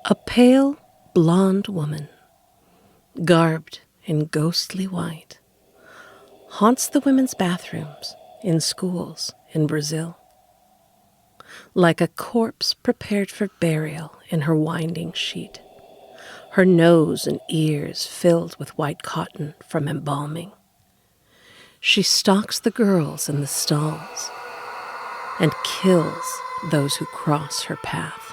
A pale, blonde woman, garbed in ghostly white, haunts the women's bathrooms in schools in Brazil. Like a corpse prepared for burial in her winding sheet, her nose and ears filled with white cotton from embalming. She stalks the girls in the stalls and kills those who cross her path.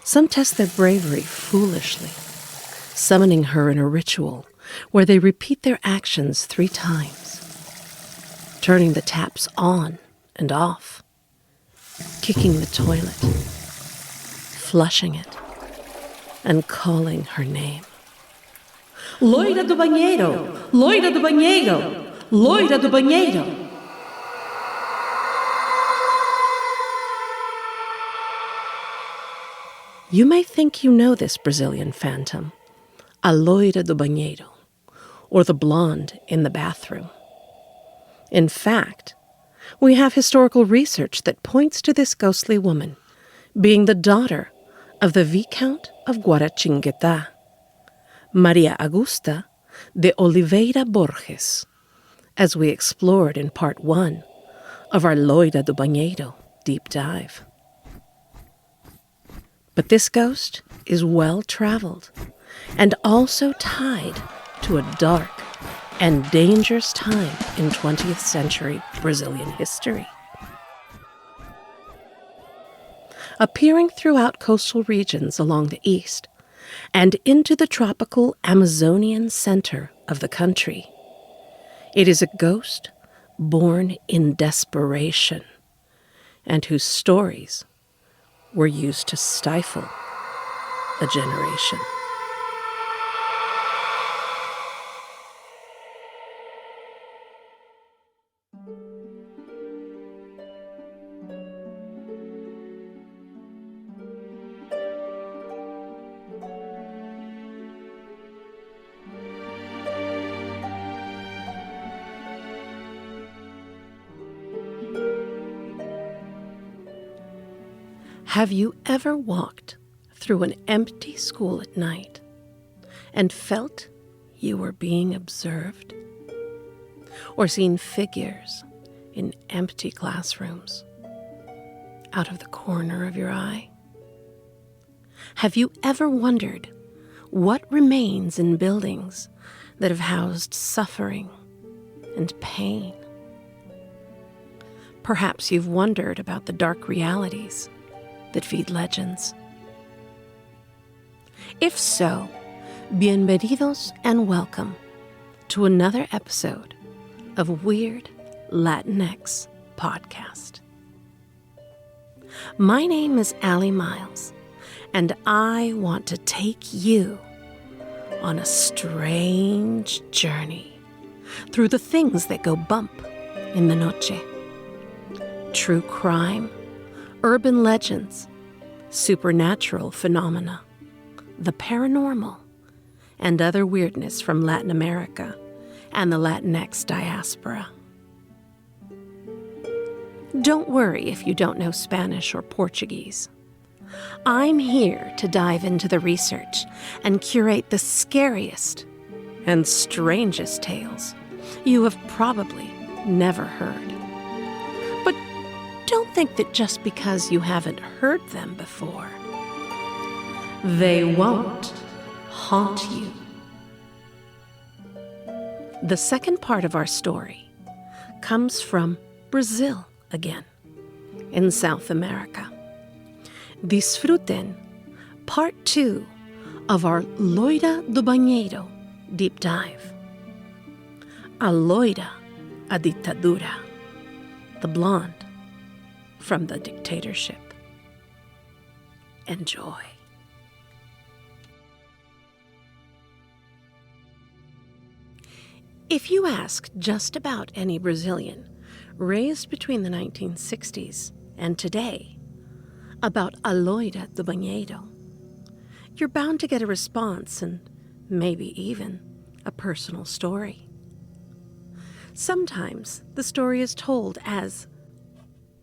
Some test their bravery foolishly, summoning her in a ritual where they repeat their actions 3 times, turning the taps on and off, kicking the toilet, flushing it, and calling her name. Loira Do Banheiro! Loira Do Banheiro! Loira Do Banheiro! You may think you know this Brazilian phantom, a Loira do Banheiro, or the blonde in the bathroom. In fact, we have historical research that points to this ghostly woman being the daughter of the Viscount of Guaratinguetá, Maria Augusta de Oliveira Borges, as we explored in part 1 of our Loira do Banheiro deep dive. But this ghost is well-traveled and also tied to a dark and dangerous time in 20th century Brazilian history. Appearing throughout coastal regions along the east and into the tropical Amazonian center of the country, it is a ghost born in desperation and whose stories were used to stifle a generation. Have you ever walked through an empty school at night and felt you were being observed? Or seen figures in empty classrooms out of the corner of your eye? Have you ever wondered what remains in buildings that have housed suffering and pain? Perhaps you've wondered about the dark realities that feed legends. If so, bienvenidos and welcome to another episode of Weird Latinx Podcast. My name is Allie Miles, and I want to take you on a strange journey through the things that go bump in the noche. True crime, urban legends, supernatural phenomena, the paranormal, and other weirdness from Latin America and the Latinx diaspora. Don't worry if you don't know Spanish or Portuguese. I'm here to dive into the research and curate the scariest and strangest tales you have probably never heard. But don't think that just because you haven't heard them before, they won't haunt you. The second part of our story comes from Brazil again, in South America. Disfruten part 2 of our Loira Do Banheiro deep dive. A Loira Da Ditadura, the blonde from the dictatorship. Enjoy. If you ask just about any Brazilian raised between the 1960s and today about a Loira do Banheiro, you're bound to get a response and maybe even a personal story. Sometimes the story is told as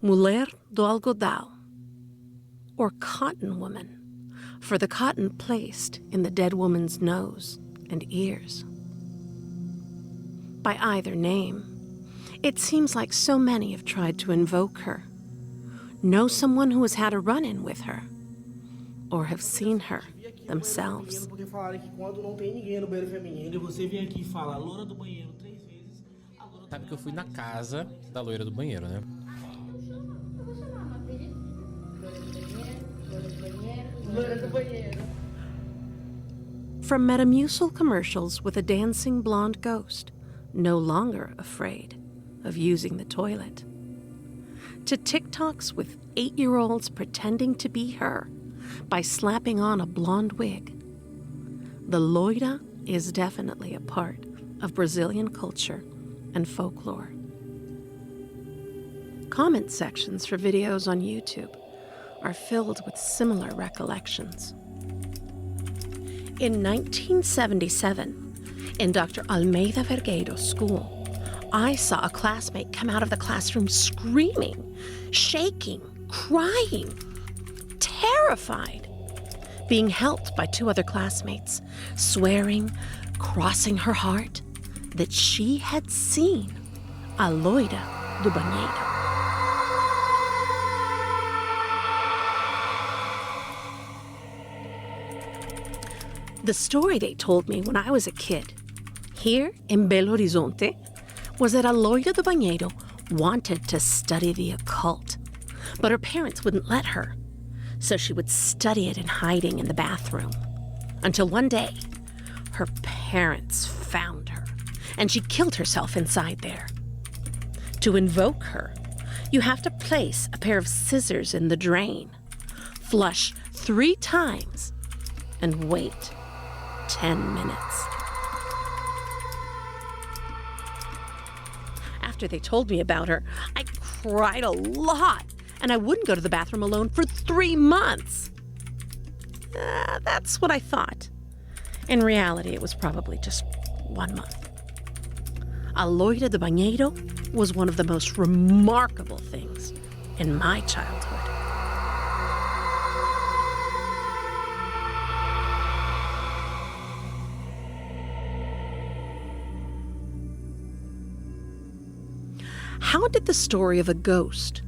Mulher Do Algodão, or Cotton Woman, for the cotton placed in the dead woman's nose and ears. By either name, it seems like so many have tried to invoke her, know someone who has had a run-in with her, or have seen her themselves. Sabe que eu fui na casa da Loira do Banheiro, né? From Metamucil commercials with a dancing blonde ghost, no longer afraid of using the toilet, to TikToks with 8-year-olds pretending to be her by slapping on a blonde wig, the Loira is definitely a part of Brazilian culture and folklore. Comment sections for videos on YouTube are filled with similar recollections. In 1977, in Dr. Almeida Vergueiro's school, I saw a classmate come out of the classroom screaming, shaking, crying, terrified, being helped by 2 other classmates, swearing, crossing her heart, that she had seen a Loira Do Banheiro. The story they told me when I was a kid, here in Belo Horizonte, was that a Loira do Banheiro wanted to study the occult, but her parents wouldn't let her, so she would study it in hiding in the bathroom, until one day, her parents found her, and she killed herself inside there. To invoke her, you have to place a pair of scissors in the drain, flush 3 times, and wait 10 minutes. After they told me about her, I cried a lot, and I wouldn't go to the bathroom alone for 3 months. That's what I thought. In reality, it was probably just 1 month. A Loira do Banheiro was one of the most remarkable things in my childhood. How did the story of a ghost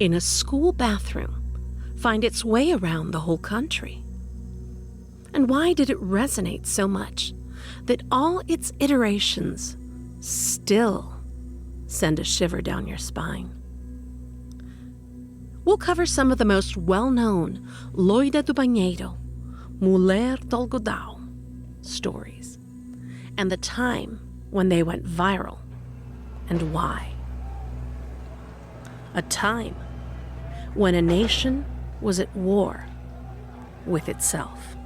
in a school bathroom find its way around the whole country? And why did it resonate so much that all its iterations still send a shiver down your spine? We'll cover some of the most well-known Loira do Banheiro, Mulher Do Algodão stories, and the time when they went viral and why. A time when a nation was at war with itself.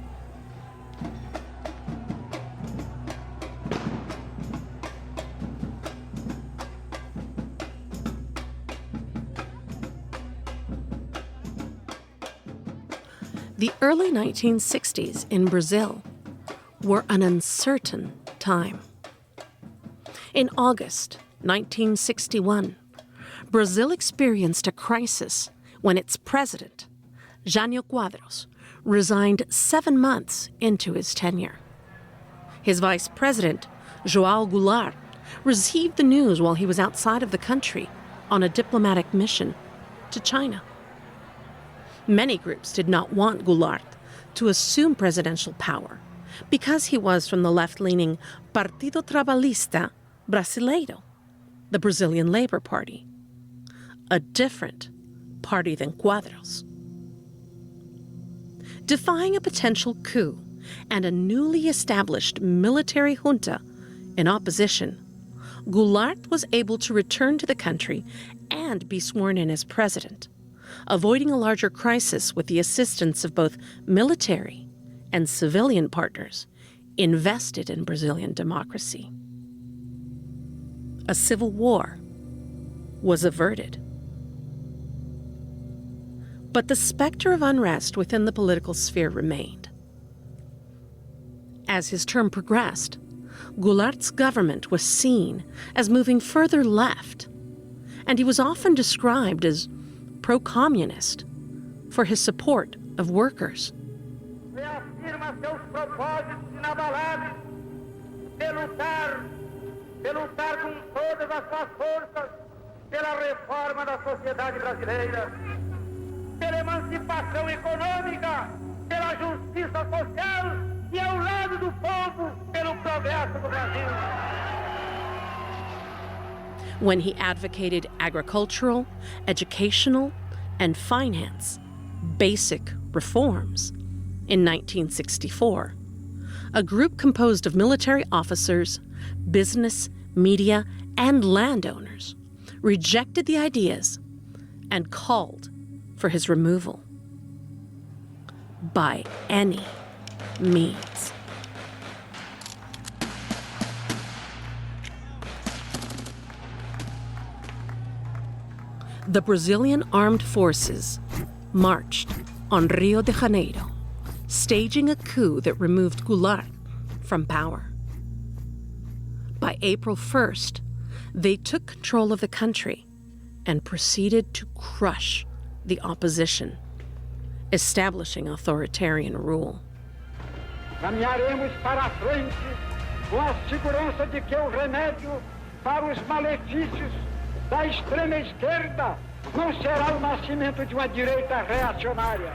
The early 1960s in Brazil were an uncertain time. In August 1961, Brazil experienced a crisis when its president, Jânio Quadros, resigned 7 months into his tenure. His vice president, João Goulart, received the news while he was outside of the country on a diplomatic mission to China. Many groups did not want Goulart to assume presidential power because he was from the left-leaning Partido Trabalhista Brasileiro, the Brazilian Labor Party, a different party than Quadros. Defying a potential coup and a newly established military junta in opposition, Goulart was able to return to the country and be sworn in as president, avoiding a larger crisis with the assistance of both military and civilian partners invested in Brazilian democracy. A civil war was averted. But the specter of unrest within the political sphere remained. As his term progressed, Goulart's government was seen as moving further left, and he was often described as pro-communist for his support of workers. seus propósitos inabaláveis de lutar com todas as suas forças pela reforma da sociedade brasileira, pela emancipação econômica, pela justiça social e ao lado do povo pelo progresso do Brasil. When he advocated agricultural, educational, and finance basic reforms in 1964, a group composed of military officers, business, media, and landowners rejected the ideas and called for his removal by any means. The Brazilian armed forces marched on Rio de Janeiro, staging a coup that removed Goulart from power. By April 1st, they took control of the country and proceeded to crush the opposition, establishing authoritarian rule. Caminharemos para a frente com a segurança de que o remédio para os malefícios da extrema esquerda não será o nascimento de uma direita reacionária.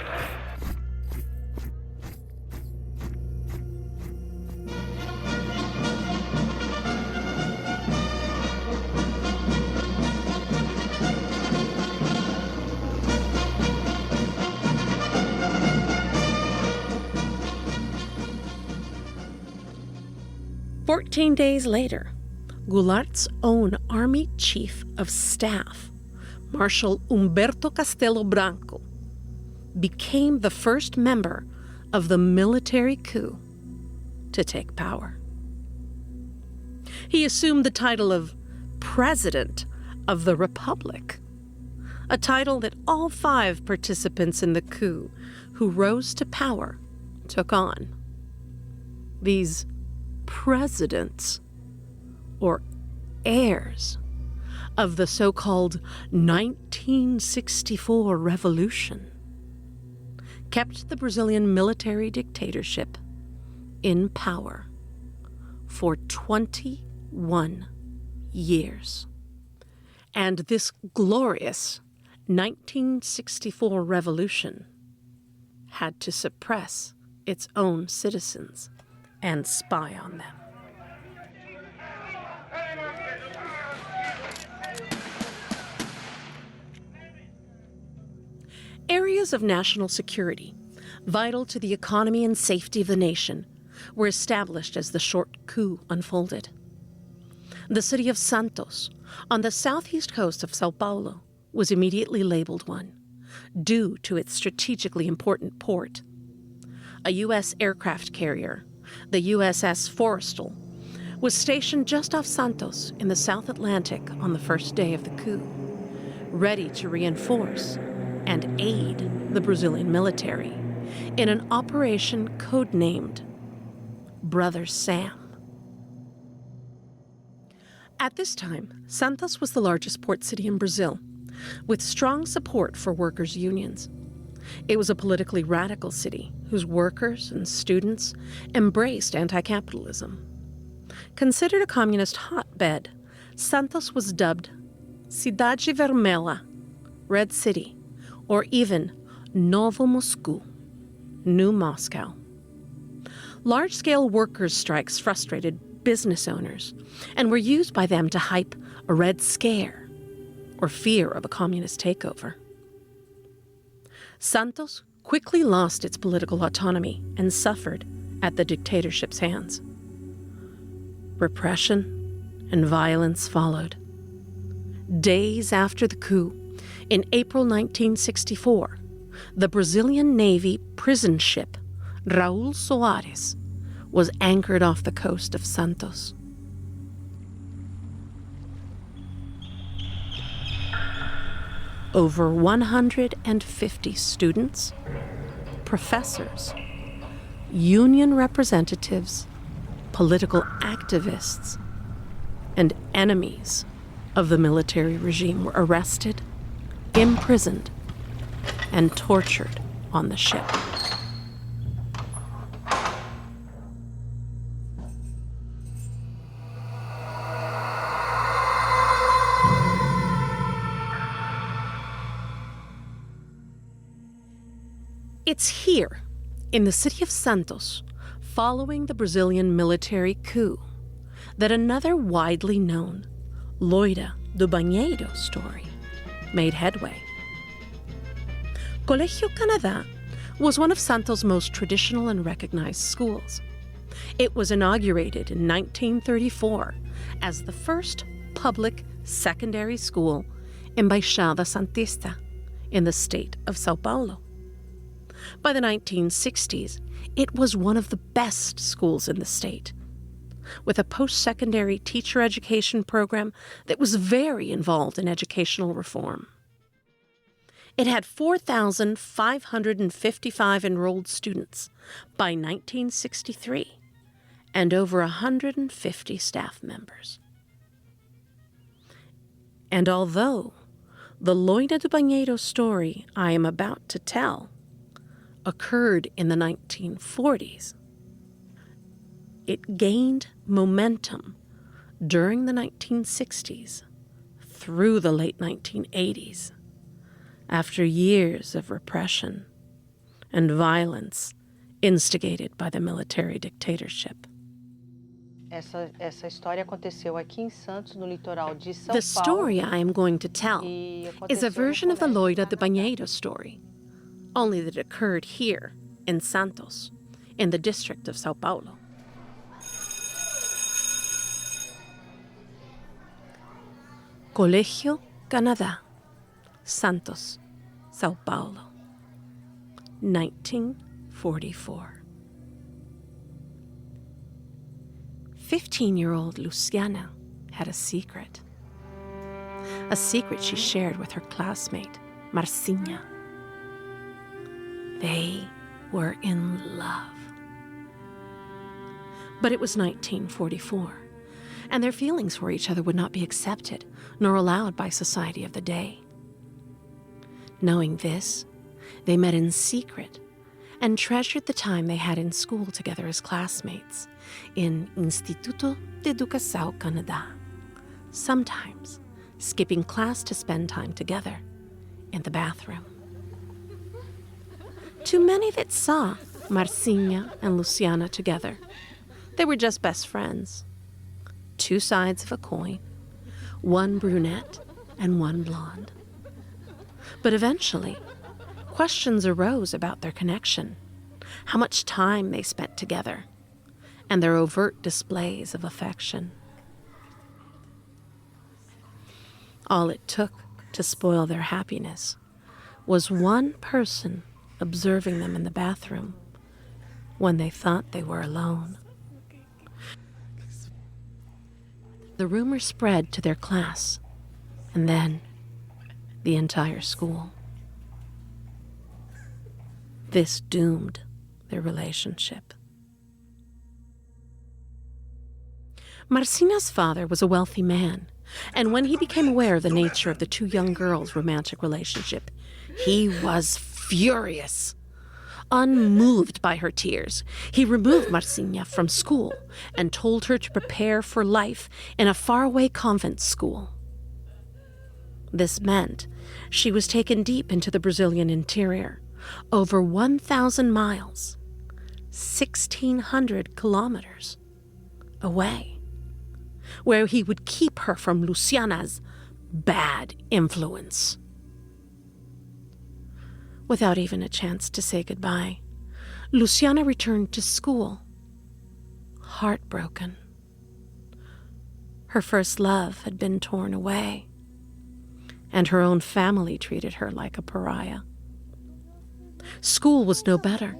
"14 days later, Goulart's own Army Chief of Staff, Marshal Humberto Castelo Branco, became the first member of the military coup to take power. He assumed the title of President of the Republic, a title that all 5 participants in the coup who rose to power took on. These presidents, or heirs, of the so-called 1964 revolution, kept the Brazilian military dictatorship in power for 21 years. And this glorious 1964 revolution had to suppress its own citizens and spy on them. Areas of national security, vital to the economy and safety of the nation, were established as the short coup unfolded. The city of Santos, on the southeast coast of Sao Paulo, was immediately labeled one, due to its strategically important port. A U.S. aircraft carrier, the USS Forrestal, was stationed just off Santos in the South Atlantic on the first day of the coup, ready to reinforce and aid the Brazilian military in an operation codenamed Brother Sam. At this time, Santos was the largest port city in Brazil, with strong support for workers' unions. It was a politically radical city whose workers and students embraced anti-capitalism. Considered a communist hotbed, Santos was dubbed Cidade Vermelha, Red City, or even Novo Moscou, New Moscow. Large-scale workers' strikes frustrated business owners and were used by them to hype a Red Scare, or fear of a communist takeover. Santos quickly lost its political autonomy and suffered at the dictatorship's hands. Repression and violence followed. Days after the coup, in April 1964, the Brazilian Navy prison ship Raul Soares was anchored off the coast of Santos. Over 150 students, professors, union representatives, political activists, and enemies of the military regime were arrested, imprisoned, and tortured on the ship. It's here, in the city of Santos, following the Brazilian military coup, that another widely known Loira Do Banheiro story made headway. Colégio Canadá was one of Santos' most traditional and recognized schools. It was inaugurated in 1934 as the first public secondary school in Baixada Santista in the state of São Paulo. By the 1960s, it was one of the best schools in the state, with a post-secondary teacher education program that was very involved in educational reform. It had 4,555 enrolled students by 1963 and over 150 staff members. And although the Loira Do Banheiro story I am about to tell occurred in the 1940s, it gained momentum during the 1960s through the late 1980s, after years of repression and violence instigated by the military dictatorship. Essa história aconteceu aqui em Santos, no litoral de São Paulo. The story I am going to tell is a version of the Loira Do Banheiro story, only that it occurred here in Santos, in the district of São Paulo. Colégio Canadá, Santos, São Paulo, 1944. 15-year-old Luciana had a secret she shared with her classmate, Marcinha. They were in love. But it was 1944, and their feelings for each other would not be accepted nor allowed by society of the day. Knowing this, they met in secret and treasured the time they had in school together as classmates in Instituto de Educação Canadá, sometimes skipping class to spend time together in the bathroom. To many that saw Marcinha and Luciana together, they were just best friends, two sides of a coin, one brunette and one blonde. But eventually, questions arose about their connection, how much time they spent together, and their overt displays of affection. All it took to spoil their happiness was one person observing them in the bathroom when they thought they were alone. The rumor spread to their class, and then the entire school. This doomed their relationship. Marcinha's father was a wealthy man, and when he became aware of the nature of the two young girls' romantic relationship, he was furious. Unmoved by her tears, he removed Marcinha from school and told her to prepare for life in a faraway convent school. This meant she was taken deep into the Brazilian interior, over 1,000 miles, 1,600 kilometers away, where he would keep her from Luciana's bad influence. Without even a chance to say goodbye, Luciana returned to school, heartbroken. Her first love had been torn away, and her own family treated her like a pariah. School was no better.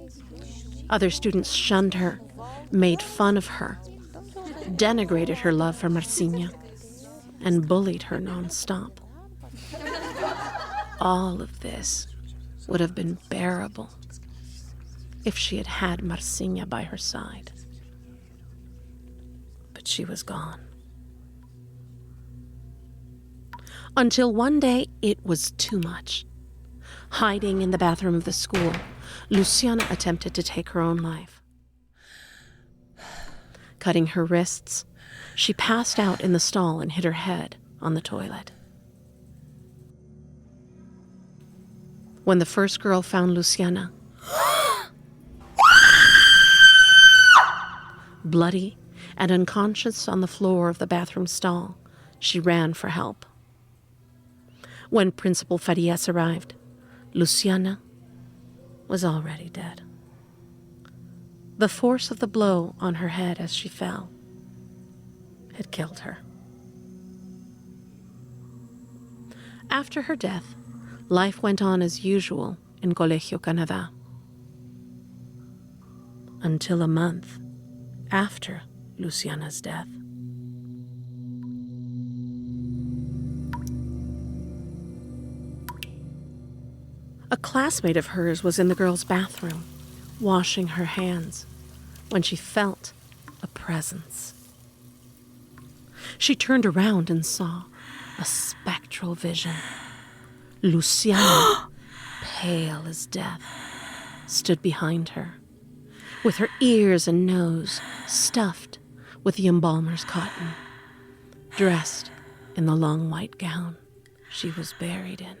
Other students shunned her, made fun of her, denigrated her love for Marcinha, and bullied her nonstop. All of this would have been bearable if she had had Marcinha by her side. But she was gone. Until one day, it was too much. Hiding in the bathroom of the school, Luciana attempted to take her own life. Cutting her wrists, she passed out in the stall and hit her head on the toilet. When the first girl found Luciana, Bloody and unconscious on the floor of the bathroom stall, she ran for help. When Principal Farias arrived, Luciana was already dead. The force of the blow on her head as she fell had killed her. After her death, life went on as usual in Colegio Canadá. Until a month after Luciana's death. A classmate of hers was in the girl's bathroom, washing her hands, when she felt a presence. She turned around and saw a spectral vision. Luciana, pale as death, stood behind her, with her ears and nose stuffed with the embalmer's cotton, dressed in the long white gown she was buried in.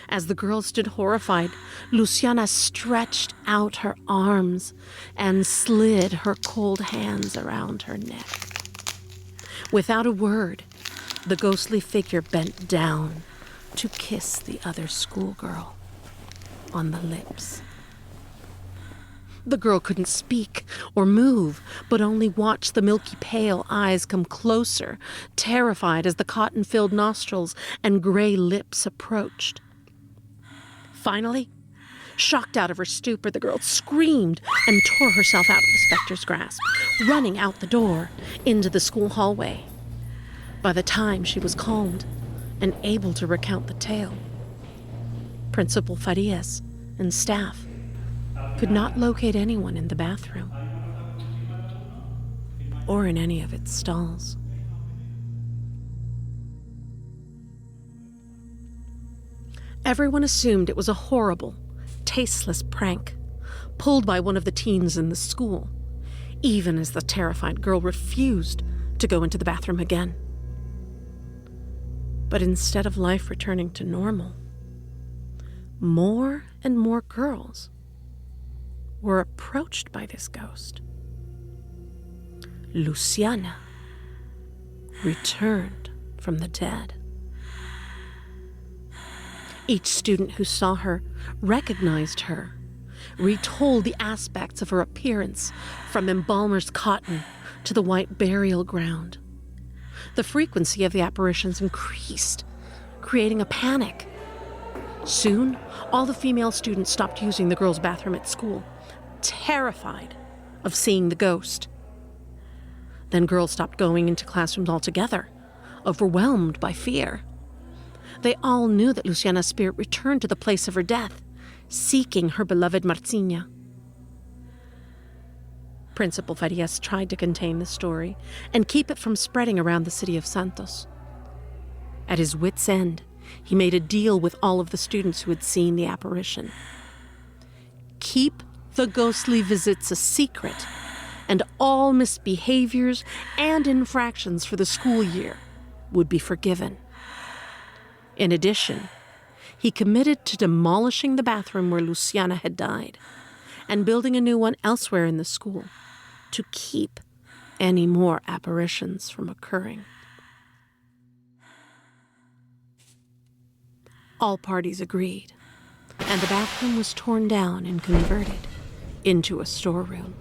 As the girl stood horrified, Luciana stretched out her arms and slid her cold hands around her neck. Without a word, the ghostly figure bent down to kiss the other schoolgirl on the lips. The girl couldn't speak or move, but only watched the milky pale eyes come closer, terrified as the cotton-filled nostrils and gray lips approached. Finally, shocked out of her stupor, the girl screamed and tore herself out of the specter's grasp, running out the door into the school hallway. By the time she was calmed and able to recount the tale, Principal Farias and staff could not locate anyone in the bathroom or in any of its stalls. Everyone assumed it was a horrible, tasteless prank pulled by one of the teens in the school, even as the terrified girl refused to go into the bathroom again. But instead of life returning to normal, more and more girls were approached by this ghost. Luciana returned from the dead. Each student who saw her recognized her, retold the aspects of her appearance, from embalmer's cotton to the white burial ground. The frequency of the apparitions increased, creating a panic. Soon, all the female students stopped using the girls' bathroom at school, terrified of seeing the ghost. Then girls stopped going into classrooms altogether, overwhelmed by fear. They all knew that Luciana's spirit returned to the place of her death, seeking her beloved Marcinha. Principal Farias tried to contain the story and keep it from spreading around the city of Santos. At his wit's end, he made a deal with all of the students who had seen the apparition. Keep the ghostly visits a secret, and all misbehaviors and infractions for the school year would be forgiven. In addition, he committed to demolishing the bathroom where Luciana had died and building a new one elsewhere in the school to keep any more apparitions from occurring. All parties agreed, and the bathroom was torn down and converted into a storeroom.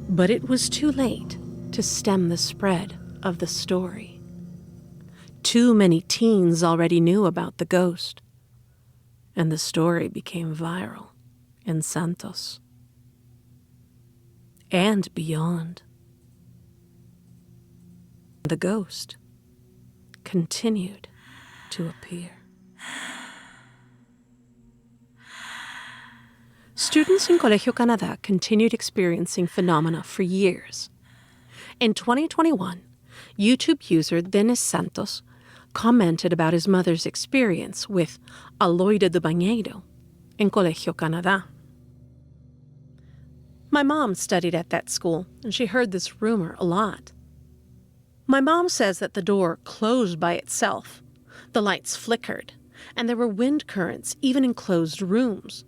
But it was too late to stem the spread of the story. Too many teens already knew about the ghost, and the story became viral in Santos and beyond. The ghost continued to appear. Students in Colegio Canadá continued experiencing phenomena for years. In 2021, YouTube user Dennis Santos commented about his mother's experience with a Loira Do Banheiro in Colegio Canadá. My mom studied at that school, and she heard this rumor a lot. My mom says that the door closed by itself, the lights flickered, and there were wind currents even in closed rooms.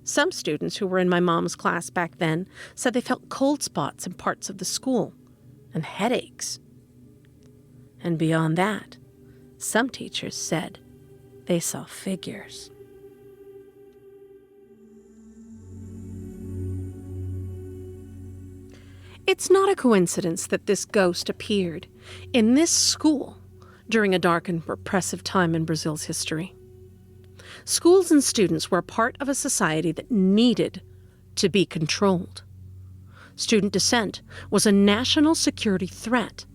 Some students who were in my mom's class back then said they felt cold spots in parts of the school and headaches. And beyond that, some teachers said they saw figures. It's not a coincidence that this ghost appeared in this school during a dark and repressive time in Brazil's history. Schools and students were a part of a society that needed to be controlled. Student dissent was a national security threat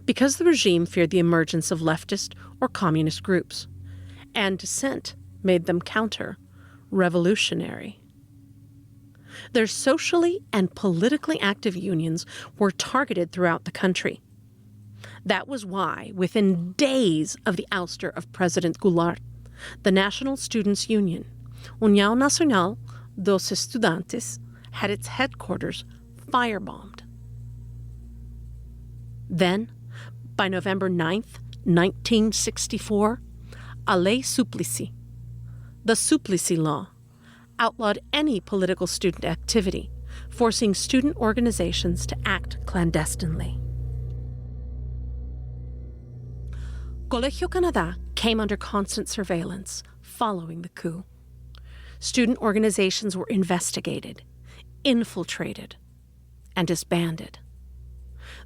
because the regime feared the emergence of leftist or communist groups, and dissent made them counter-revolutionary. Their socially and politically active unions were targeted throughout the country. That was why, within days of the ouster of President Goulart, the National Students' Union, União Nacional dos Estudantes, had its headquarters firebombed. Then, by November 9th, 1964, a lei Suplicy, the Suplicy Law, outlawed any political student activity, forcing student organizations to act clandestinely. Colegio Canadá came under constant surveillance following the coup. Student organizations were investigated, infiltrated, and disbanded.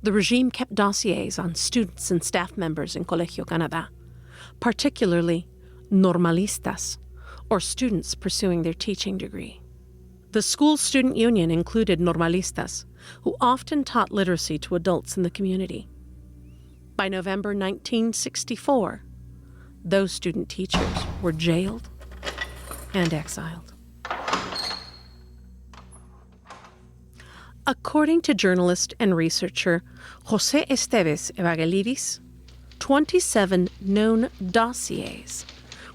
The regime kept dossiers on students and staff members in Colegio Canadá, particularly normalistas, or students pursuing their teaching degree. The school student union included normalistas, who often taught literacy to adults in the community. By November 1964, those student teachers were jailed and exiled. According to journalist and researcher José Esteves Evangelidis, 27 known dossiers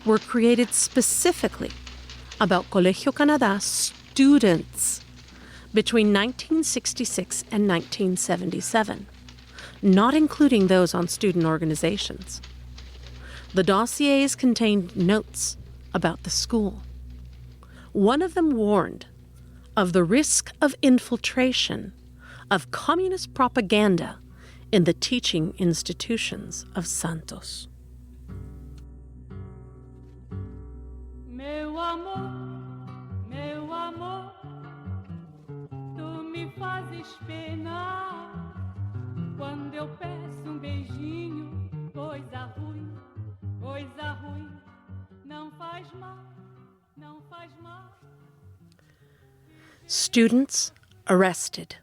were created specifically about Colegio Canadá students between 1966 and 1977, not including those on student organizations. The dossiers contained notes about the school. One of them warned of the risk of infiltration of communist propaganda in the teaching institutions of Santos. Meu amor, tu me fazes penar quando eu peço beijinho, coisa ruim, não faz mal, não faz mal. Students arrested,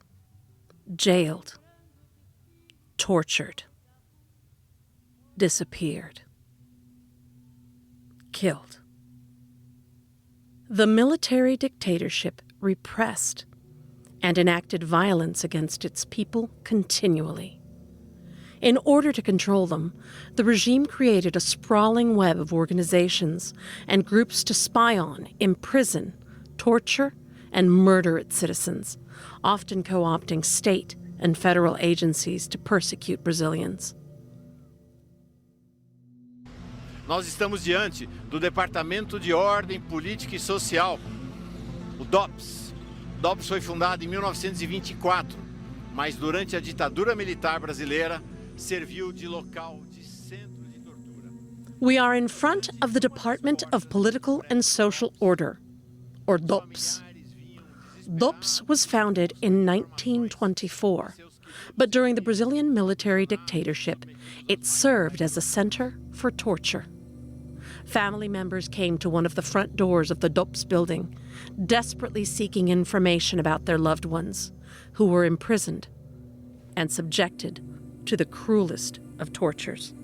jailed, tortured, disappeared, killed. The military dictatorship repressed and enacted violence against its people continually. In order to control them, the regime created a sprawling web of organizations and groups to spy on, imprison, torture, and murder its citizens, often co-opting state and federal agencies to persecute Brazilians. Nós estamos diante do Departamento de Ordem Política e Social, o DOPS. O DOPS foi fundado em 1924, mas durante a ditadura militar brasileira serviu de local de centro de tortura. We are in front of the Department of Political and Social Order, or DOPS. DOPS was founded in 1924, but during the Brazilian military dictatorship, it served as a center for torture. Family members came to one of the front doors of the DOPS building, desperately seeking information about their loved ones, who were imprisoned and subjected to the cruelest of tortures.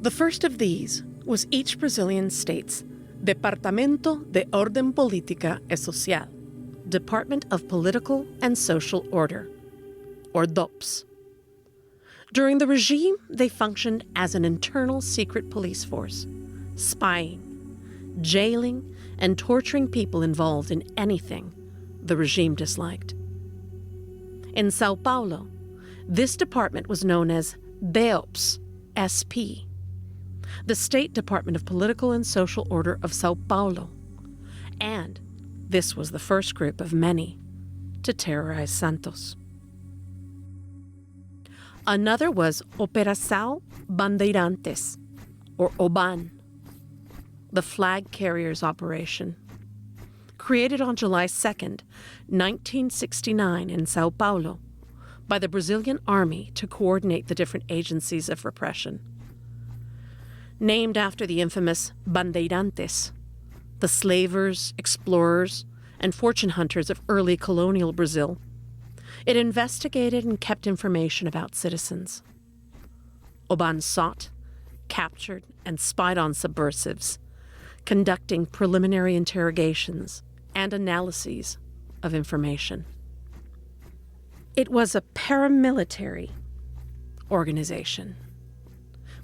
The first of these was each Brazilian state's Departamento de Ordem Política e Social, Department of Political and Social Order, or DOPS. During the regime, they functioned as an internal secret police force, spying, jailing, and torturing people involved in anything the regime disliked. In Sao Paulo, This department was known as DEOPS, SP, the State Department of Political and Social Order of Sao Paulo, and this was the first group of many to terrorize Santos. Another was Operação Bandeirantes, or OBAN, the flag carriers operation. Created on July 2nd, 1969 in Sao Paulo by the Brazilian Army to coordinate the different agencies of repression. Named after the infamous Bandeirantes, the slavers, explorers, and fortune hunters of early colonial Brazil, it investigated and kept information about citizens. OBAN sought, captured, and spied on subversives, conducting preliminary interrogations and analyses of information. It was a paramilitary organization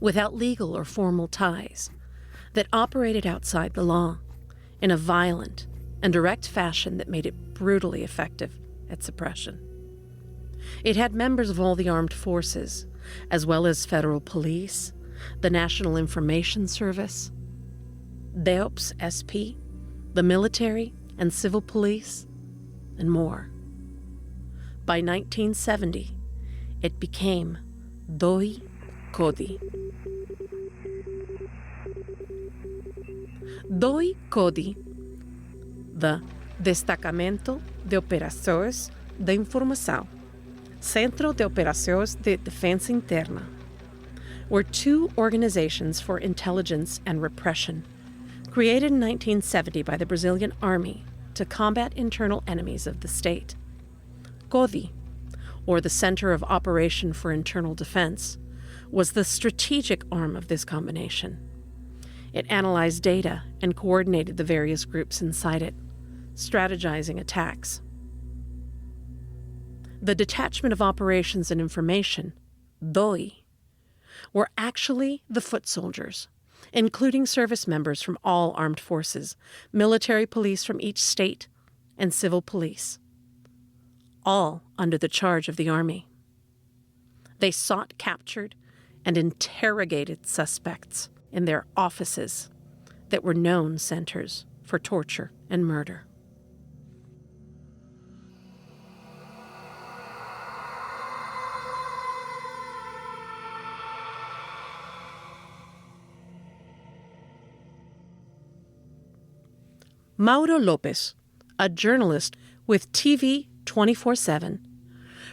without legal or formal ties that operated outside the law in a violent and direct fashion that made it brutally effective at suppression. It had members of all the armed forces, as well as federal police, the National Information Service, DEOPS SP, the military and civil police, and more. By 1970, it became DOI CODI. DOI CODI, the Destacamento de Operações de Informação, Centro de Operações de Defensa Interna, were two organizations for intelligence and repression, created in 1970 by the Brazilian Army to combat internal enemies of the state. CODI, or the Center of Operation for Internal Defense, was the strategic arm of this combination. It analyzed data and coordinated the various groups inside it, strategizing attacks. The Detachment of Operations and Information, DOI, were actually the foot soldiers, including service members from all armed forces, military police from each state, and civil police, all under the charge of the Army. They sought, captured, and interrogated suspects in their offices that were known centers for torture and murder. Mauro Lopes, a journalist with TV 24/7,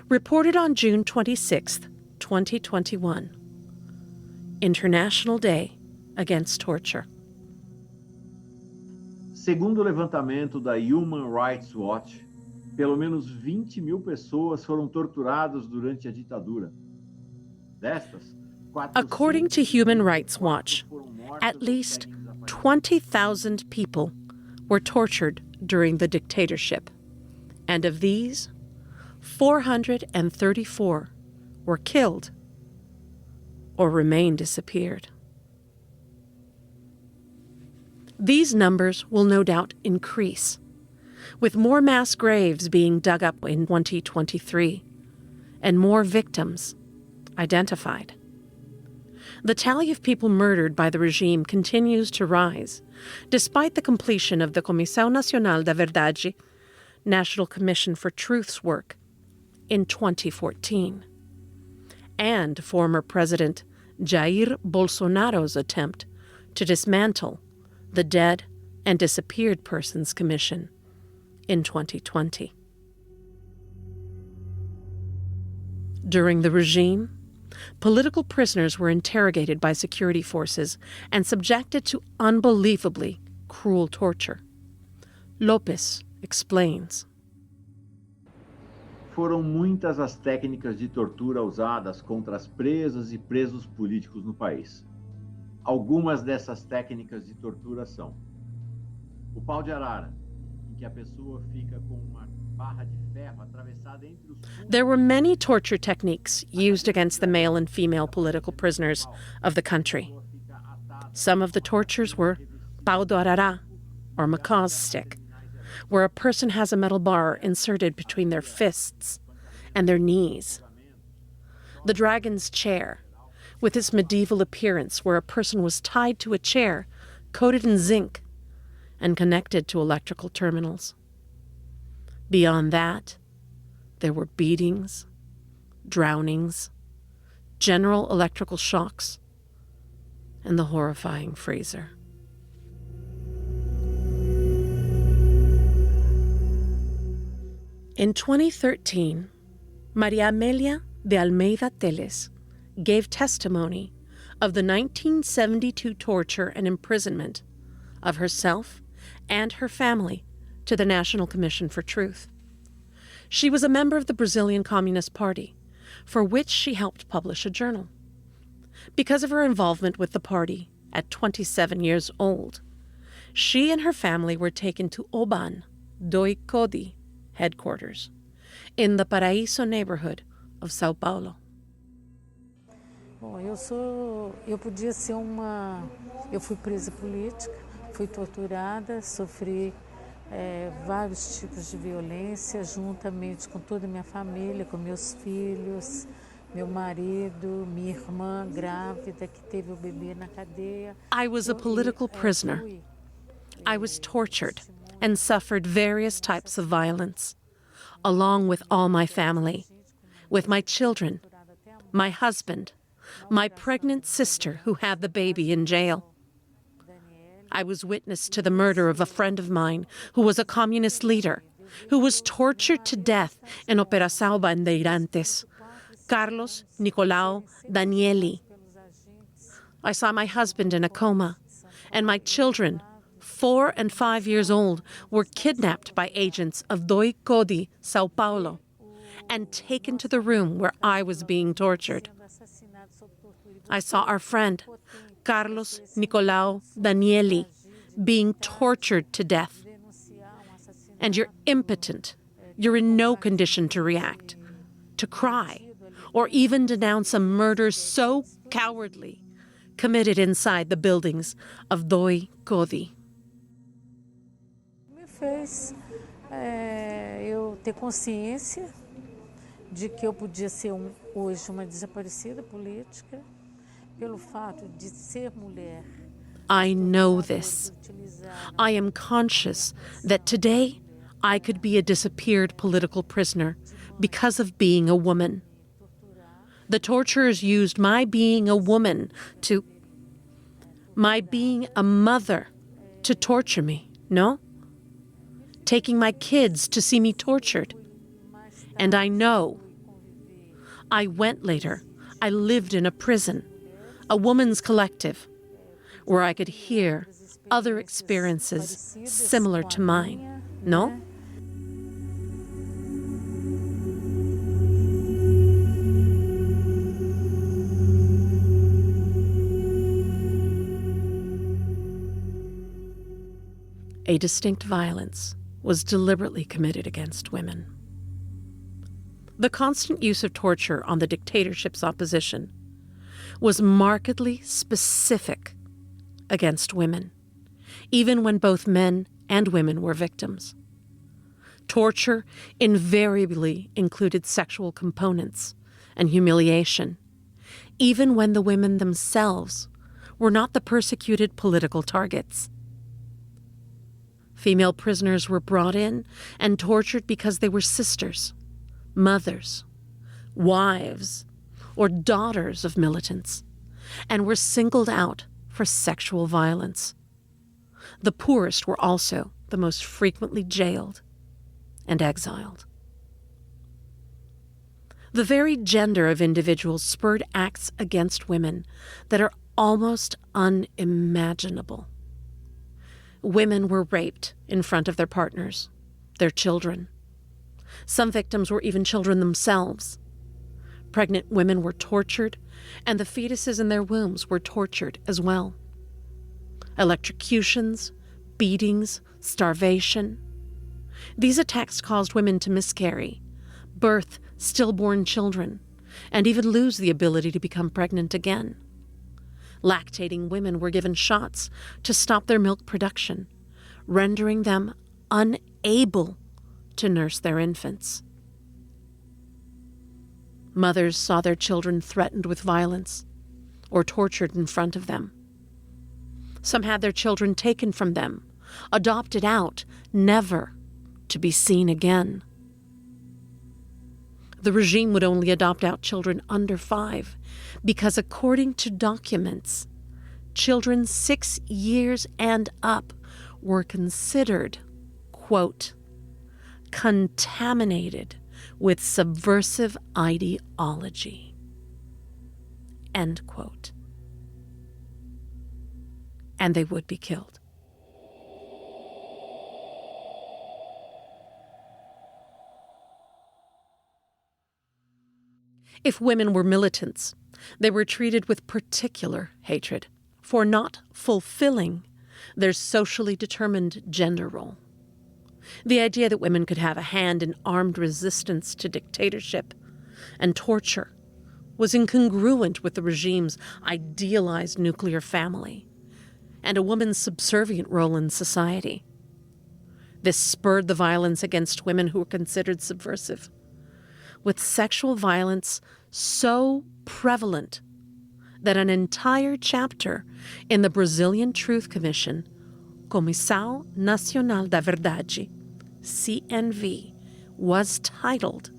reported on June 26, 2021, International Day Against Torture. Segundo o levantamento da Human Rights Watch, pelo menos 20 mil pessoas foram torturadas durante a ditadura. Destas, according to Human Rights Watch, at least 20,000 people were tortured during the dictatorship, and of these, 434 were killed or remain disappeared. These numbers will no doubt increase, with more mass graves being dug up in 2023 and more victims identified. The tally of people murdered by the regime continues to rise, despite the completion of the Comissão Nacional da Verdade, National Commission for Truth's work, in 2014, and former President Jair Bolsonaro's attempt to dismantle the Dead and Disappeared Persons Commission in 2020. During the regime, political prisoners were interrogated by security forces and subjected to unbelievably cruel torture. Lopes explains. Foram muitas as técnicas de tortura usadas contra as presas e presos políticos no país. Algumas dessas técnicas de tortura são o pau de arara, em que a pessoa fica com uma barra de ferro atravessada entre os... There were many torture techniques used against the male and female political prisoners of the country. Some of the tortures were pau do arara, or macaw's stick, where a person has a metal bar inserted between their fists and their knees. The dragon's chair, with its medieval appearance where a person was tied to a chair, coated in zinc, and connected to electrical terminals. Beyond that, there were beatings, drownings, general electrical shocks, and the horrifying freezer. In 2013, Maria Amelia de Almeida Teles gave testimony of the 1972 torture and imprisonment of herself and her family to the National Commission for Truth. She was a member of the Brazilian Communist Party, for which she helped publish a journal. Because of her involvement with the party at 27 years old, she and her family were taken to Oban do Icodi headquarters in the Paraíso neighborhood of São Paulo. Bom, eu podia ser eu fui presa política, fui torturada, sofri vários tipos de violência, juntamente com toda a minha família, com meus filhos, meu marido, minha irmã grávida que teve o bebê na cadeia. I was a political prisoner. I was tortured and suffered various types of violence, along with all my family, with my children, my husband, my pregnant sister who had the baby in jail. I was witness to the murder of a friend of mine who was a communist leader, who was tortured to death in Operação Bandeirantes, Carlos Nicolau Danieli. I saw my husband in a coma, and my children, 4 and 5 years old, were kidnapped by agents of Do Icodi, São Paulo, and taken to the room where I was being tortured. I saw our friend, Carlos Nicolau Danieli, being tortured to death. And you're impotent. You're in no condition to react, to cry, or even denounce a murder so cowardly committed inside the buildings of Do Icodi. Me fez eu ter consciência de que eu podia ser hoje uma desaparecida política pelo fato de ser mulher. I know this. I am conscious that today I could be a disappeared political prisoner because of being a woman. The torturers used my being a woman my being a mother to torture me, no? Taking my kids to see me tortured. And I know. I went later. I lived in a prison, a woman's collective, where I could hear other experiences similar to mine, no? A distinct violence was deliberately committed against women. The constant use of torture on the dictatorship's opposition was markedly specific against women, even when both men and women were victims. Torture invariably included sexual components and humiliation, even when the women themselves were not the persecuted political targets. Female prisoners were brought in and tortured because they were sisters, mothers, wives, or daughters of militants, and were singled out for sexual violence. The poorest were also the most frequently jailed and exiled. The very gender of individuals spurred acts against women that are almost unimaginable. Women were raped in front of their partners, their children. Some victims were even children themselves. Pregnant women were tortured, and the fetuses in their wombs were tortured as well. Electrocutions, beatings, starvation. These attacks caused women to miscarry, birth stillborn children, and even lose the ability to become pregnant again. Lactating women were given shots to stop their milk production, rendering them unable to nurse their infants. Mothers saw their children threatened with violence or tortured in front of them. Some had their children taken from them, adopted out, never to be seen again. The regime would only adopt out children under 5 because, according to documents, children 6 years and up were considered, quote, contaminated with subversive ideology, end quote. And they would be killed. If women were militants, they were treated with particular hatred for not fulfilling their socially determined gender role. The idea that women could have a hand in armed resistance to dictatorship and torture was incongruent with the regime's idealized nuclear family and a woman's subservient role in society. This spurred the violence against women who were considered subversive, with sexual violence so prevalent that an entire chapter in the Brazilian Truth Commission, Comissão Nacional da Verdade, CNV, was titled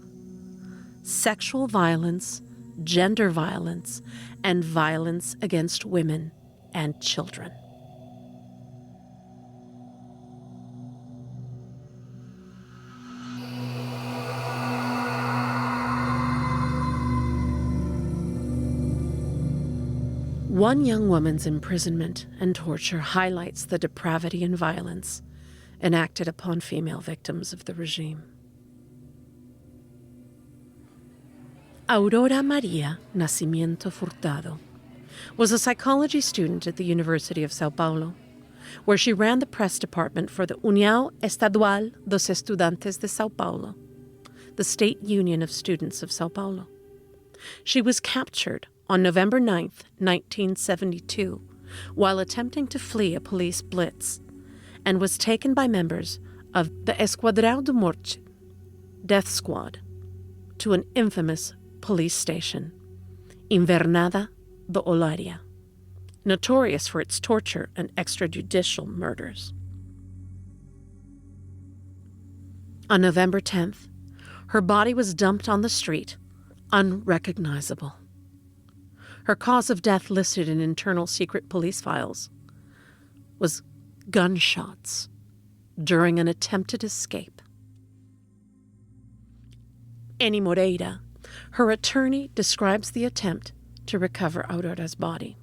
Sexual Violence, Gender Violence, and Violence Against Women and Children. One young woman's imprisonment and torture highlights the depravity and violence enacted upon female victims of the regime. Aurora Maria Nascimento Furtado was a psychology student at the University of São Paulo, where she ran the press department for the União Estadual dos Estudantes de São Paulo, the State Union of Students of São Paulo. She was captured on November 9, 1972, while attempting to flee a police blitz, and was taken by members of the Esquadrão de Morte, Death Squad, to an infamous police station, Invernada do Olaria, notorious for its torture and extrajudicial murders. On November 10th, her body was dumped on the street, unrecognizable. Her cause of death, listed in internal secret police files, was gunshots during an attempted escape. Eni Moreira, her attorney, describes the attempt to recover Aurora's body.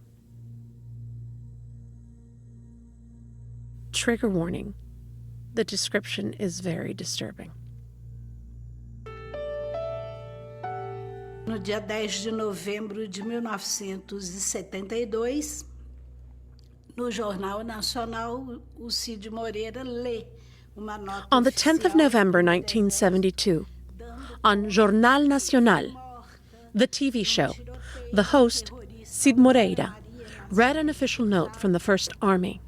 Trigger warning. The description is very disturbing. No dia 10 de novembro de 1972, no Jornal Nacional, o Cid Moreira lê uma nota. On the 10th of November 1972, on Jornal Nacional, the TV show, the host, Cid Moreira, read an official note from the First Army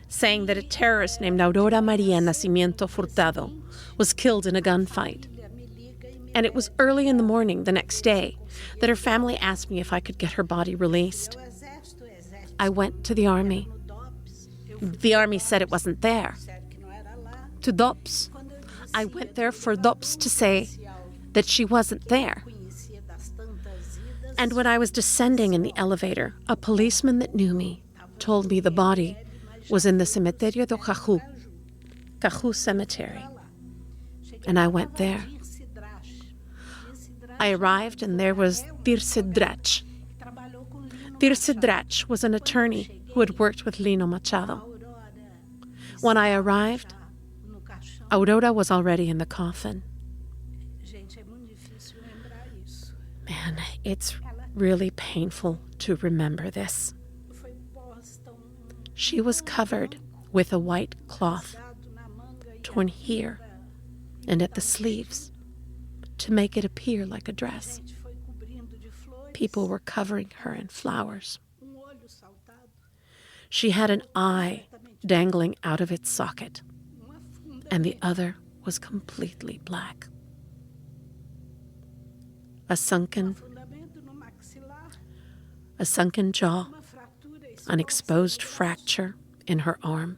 saying that a terrorist named Aurora Maria Nascimento Furtado was killed in a gunfight. And it was early in the morning the next day that her family asked me if I could get her body released. I went to the army. The army said it wasn't there. To DOPS. I went there for DOPS to say that she wasn't there. And when I was descending in the elevator, a policeman that knew me told me the body was in the Cemitério do Caju Cemetery. And I went there. I arrived and there was Tirce Drach. Tirce Drach was an attorney who had worked with Lino Machado. When I arrived, Aurora was already in the coffin. Man, it's really painful to remember this. She was covered with a white cloth, torn here and at the sleeves, to make it appear like a dress. People were covering her in flowers. She had an eye dangling out of its socket, and the other was completely black. a sunken jaw, an exposed fracture in her arm,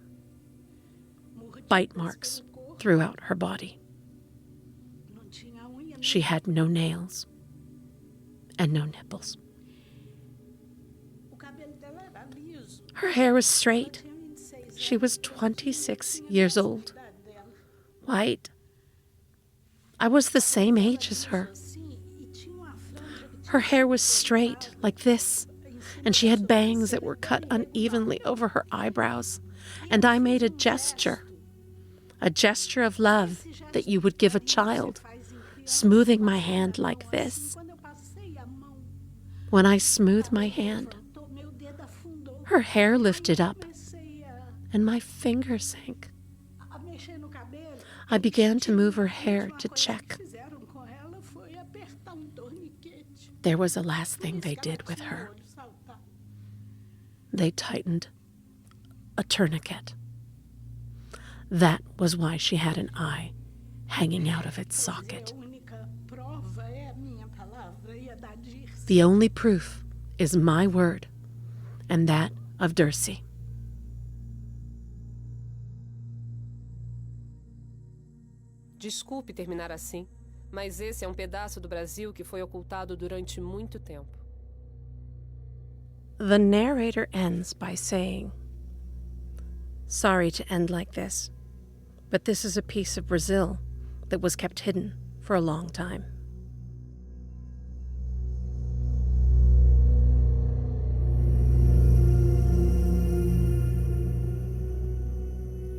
bite marks throughout her body. She had no nails and no nipples. Her hair was straight. She was 26 years old, white. I was the same age as her. Her hair was straight like this, and she had bangs that were cut unevenly over her eyebrows, and I made a gesture of love that you would give a child, smoothing my hand like this. When I smoothed my hand, her hair lifted up, and my finger sank. I began to move her hair to check. There was a last thing they did with her. They tightened a tourniquet. That was why she had an eye hanging out of its socket. The only proof is my word and that of Dirce. Desculpe terminar assim, mas esse é pedaço do Brasil que foi ocultado durante muito tempo. The narrator ends by saying, "Sorry to end like this, but this is a piece of Brazil that was kept hidden for a long time."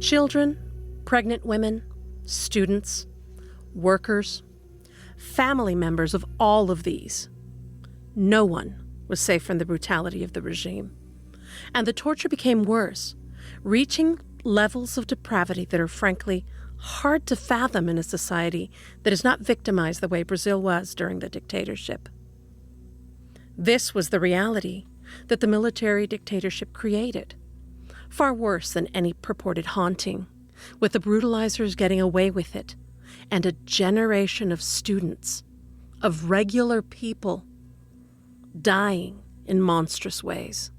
Children, pregnant women, students, workers, family members of all of these. No one was safe from the brutality of the regime. And the torture became worse, reaching levels of depravity that are frankly hard to fathom in a society that is not victimized the way Brazil was during the dictatorship. This was the reality that the military dictatorship created, far worse than any purported haunting, with the brutalizers getting away with it, and a generation of students, of regular people, dying in monstrous ways.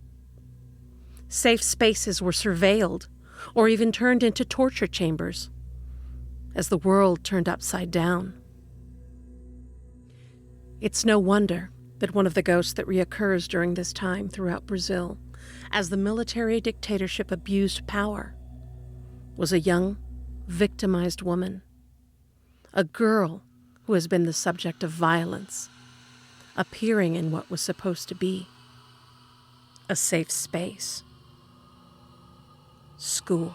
Safe spaces were surveilled or even turned into torture chambers as the world turned upside down. It's no wonder that one of the ghosts that reoccurs during this time throughout Brazil, as the military dictatorship abused power, was a young, victimized woman, a girl who has been the subject of violence, appearing in what was supposed to be a safe space. School.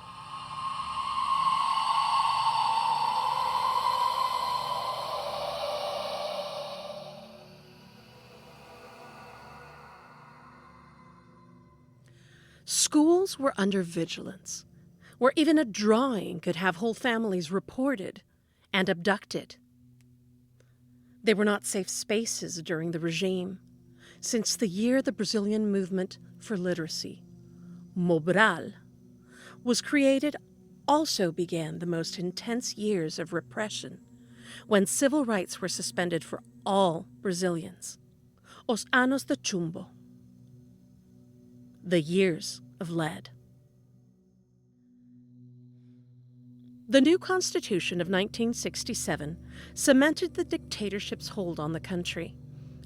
Schools were under vigilance, where even a drawing could have whole families reported and abducted. They were not safe spaces during the regime. Since the year the Brazilian movement for literacy, Mobral, was created, also began the most intense years of repression, when civil rights were suspended for all Brazilians. Os anos de chumbo. The years of lead. The new Constitution of 1967 cemented the dictatorship's hold on the country,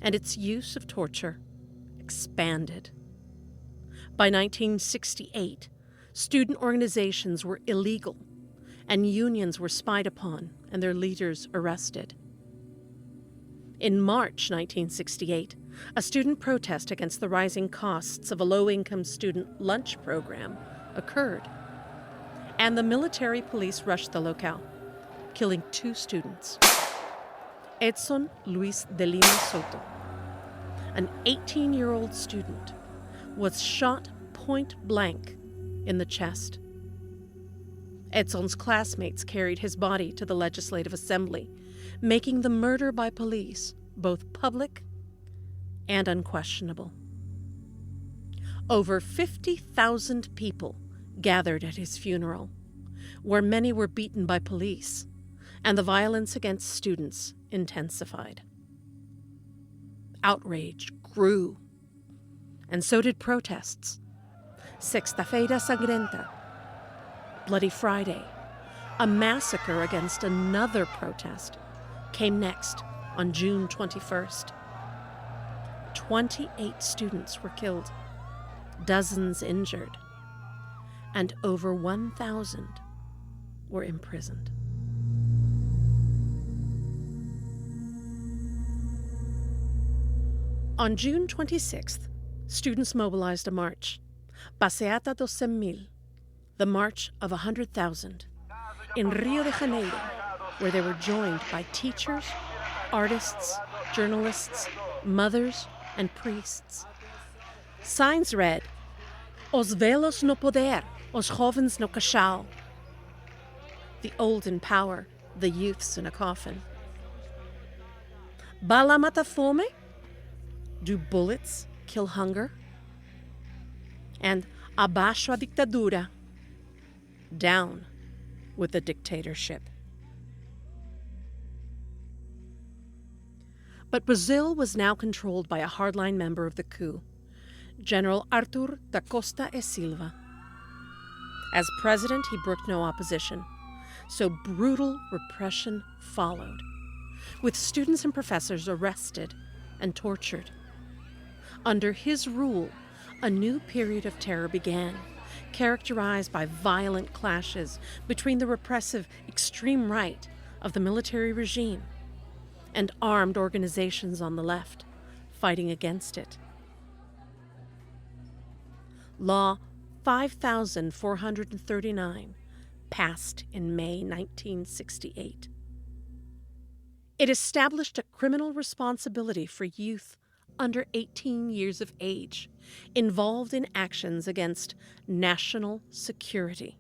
and its use of torture expanded. By 1968, student organizations were illegal, and unions were spied upon and their leaders arrested. In March 1968, a student protest against the rising costs of a low-income student lunch program occurred, and the military police rushed the locale, killing 2 students. Edson Luis de Lima Soto, an 18-year-old student, was shot point blank in the chest. Edson's classmates carried his body to the Legislative Assembly, making the murder by police both public and unquestionable. Over 50,000 people gathered at his funeral, where many were beaten by police, and the violence against students intensified. outrage grew, and so did protests. Sexta-feira Sangrenta, Bloody Friday, a massacre against another protest, came next on June 21st. 28 students were killed, dozens injured, and over 1,000 were imprisoned. On June 26th, students mobilized a march, Passeata dos 100,000, the March of 100,000, in Rio de Janeiro, where they were joined by teachers, artists, journalists, mothers, and priests. Signs read, Os velhos no poder, os jovens no caixão. The old in power, the youths in a coffin. Bala mata fome? Do bullets kill hunger? And abaixo a ditadura. Down with the dictatorship. But Brazil was now controlled by a hardline member of the coup, General Arthur da Costa e Silva. As president, he brooked no opposition, so brutal repression followed, with students and professors arrested and tortured. Under his rule, a new period of terror began, characterized by violent clashes between the repressive extreme right of the military regime and armed organizations on the left fighting against it. Law 5439 passed in May 1968. It established a criminal responsibility for youth under 18 years of age involved in actions against national security.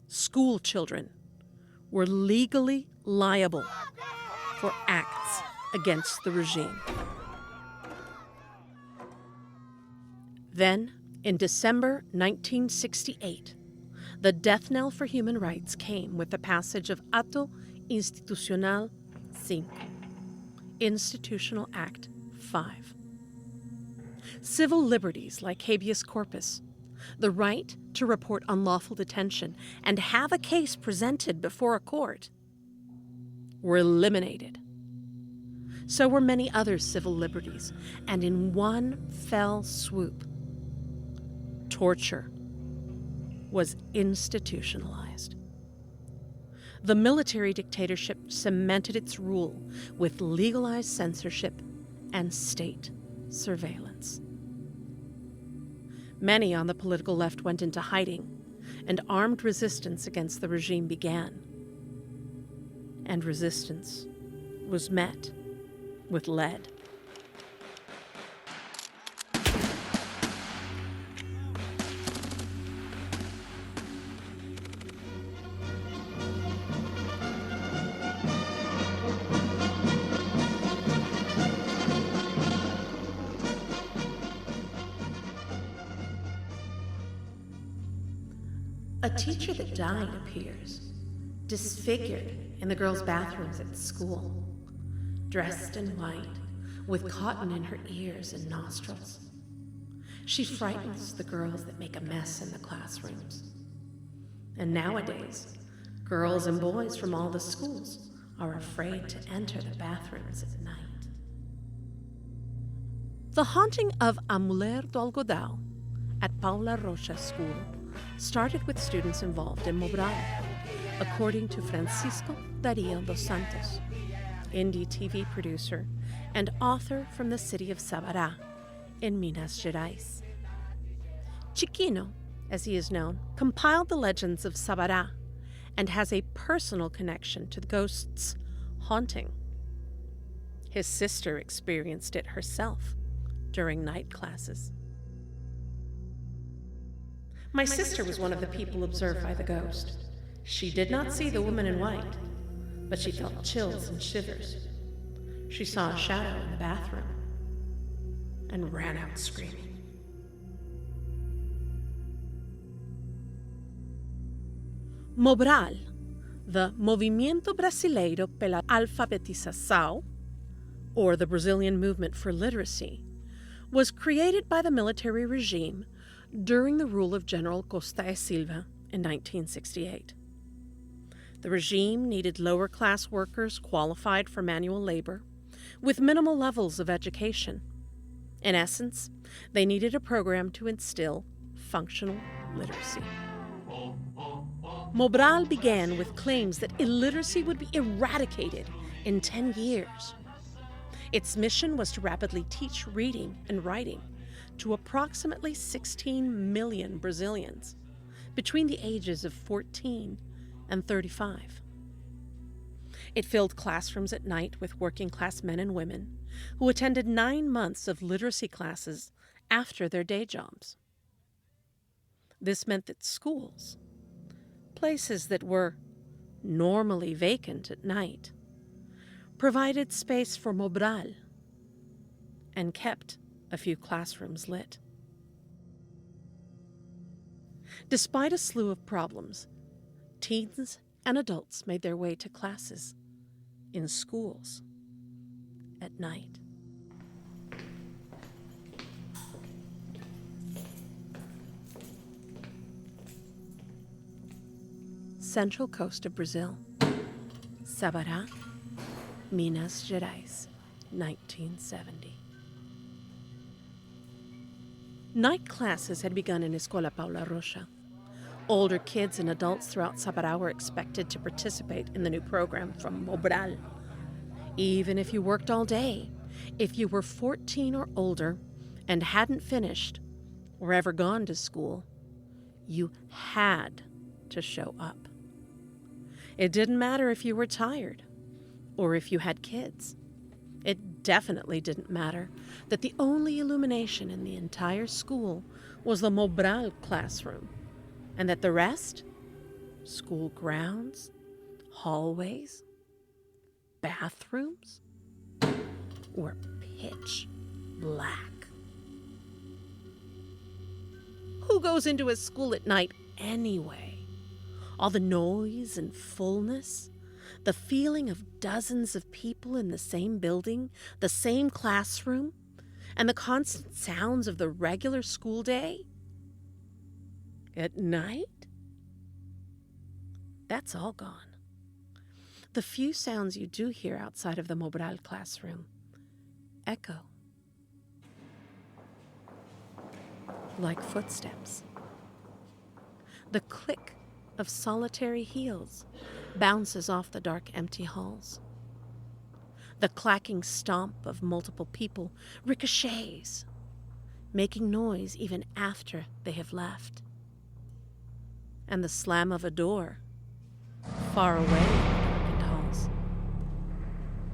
School children were legally liable for acts against the regime. Then, in December 1968, the death knell for human rights came with the passage of Ato Institucional 5, Institutional Act 5. Civil liberties like habeas corpus, the right to report unlawful detention and have a case presented before a court, were eliminated. So were many other civil liberties, and in one fell swoop, torture was institutionalized. The military dictatorship cemented its rule with legalized censorship and state surveillance. Many on the political left went into hiding, and armed resistance against the regime began. And resistance was met with lead. A teacher that died appears, disfigured in the girls' bathrooms at school, dressed in white, with cotton in her ears and nostrils. She frightens the girls that make a mess in the classrooms. And nowadays, girls and boys from all the schools are afraid to enter the bathrooms at night. The haunting of a Mulher Do Algodão at Paula Rocha School started with students involved in Mobral, according to Francisco Dario dos Santos, indie TV producer and author from the city of Sabará in Minas Gerais. Chiquino, as he is known, compiled the legends of Sabará and has a personal connection to the ghosts haunting. His sister experienced it herself during night classes. My sister was one of the people observed by the ghost. She did not see the woman in white, but she felt chills and shivers. She saw a shadow in the bathroom and ran out screaming. Mobral, the Movimento Brasileiro pela Alfabetização, or the Brazilian Movement for Literacy, was created by the military regime during the rule of General Costa e Silva in 1968. The regime needed lower-class workers qualified for manual labor with minimal levels of education. In essence, they needed a program to instill functional literacy. Mobral began with claims that illiteracy would be eradicated in 10 years. Its mission was to rapidly teach reading and writing to approximately 16 million Brazilians between the ages of 14 and 35. It filled classrooms at night with working-class men and women who attended 9 months of literacy classes after their day jobs. This meant that schools, places that were normally vacant at night, provided space for Mobral and kept a few classrooms lit. Despite a slew of problems, teens and adults made their way to classes in schools at night. Central coast of Brazil, Sabará, Minas Gerais, 1970. Night classes had begun in Escola Paula Rocha. Older kids and adults throughout Sabará were expected to participate in the new program from Mobral. Even if you worked all day, if you were 14 or older and hadn't finished or ever gone to school, you had to show up. It didn't matter if you were tired or if you had kids. It definitely didn't matter that the only illumination in the entire school was the Mobral classroom, and that the rest, school grounds, hallways, bathrooms, were pitch black. Who goes into a school at night anyway? All the noise and fullness, the feeling of dozens of people in the same building, the same classroom, and the constant sounds of the regular school day? At night? That's all gone. The few sounds you do hear outside of the Mobral classroom echo like footsteps. The click of solitary heels bounces off the dark, empty halls. The clacking stomp of multiple people ricochets, making noise even after they have left. And the slam of a door, far away in the darkened halls,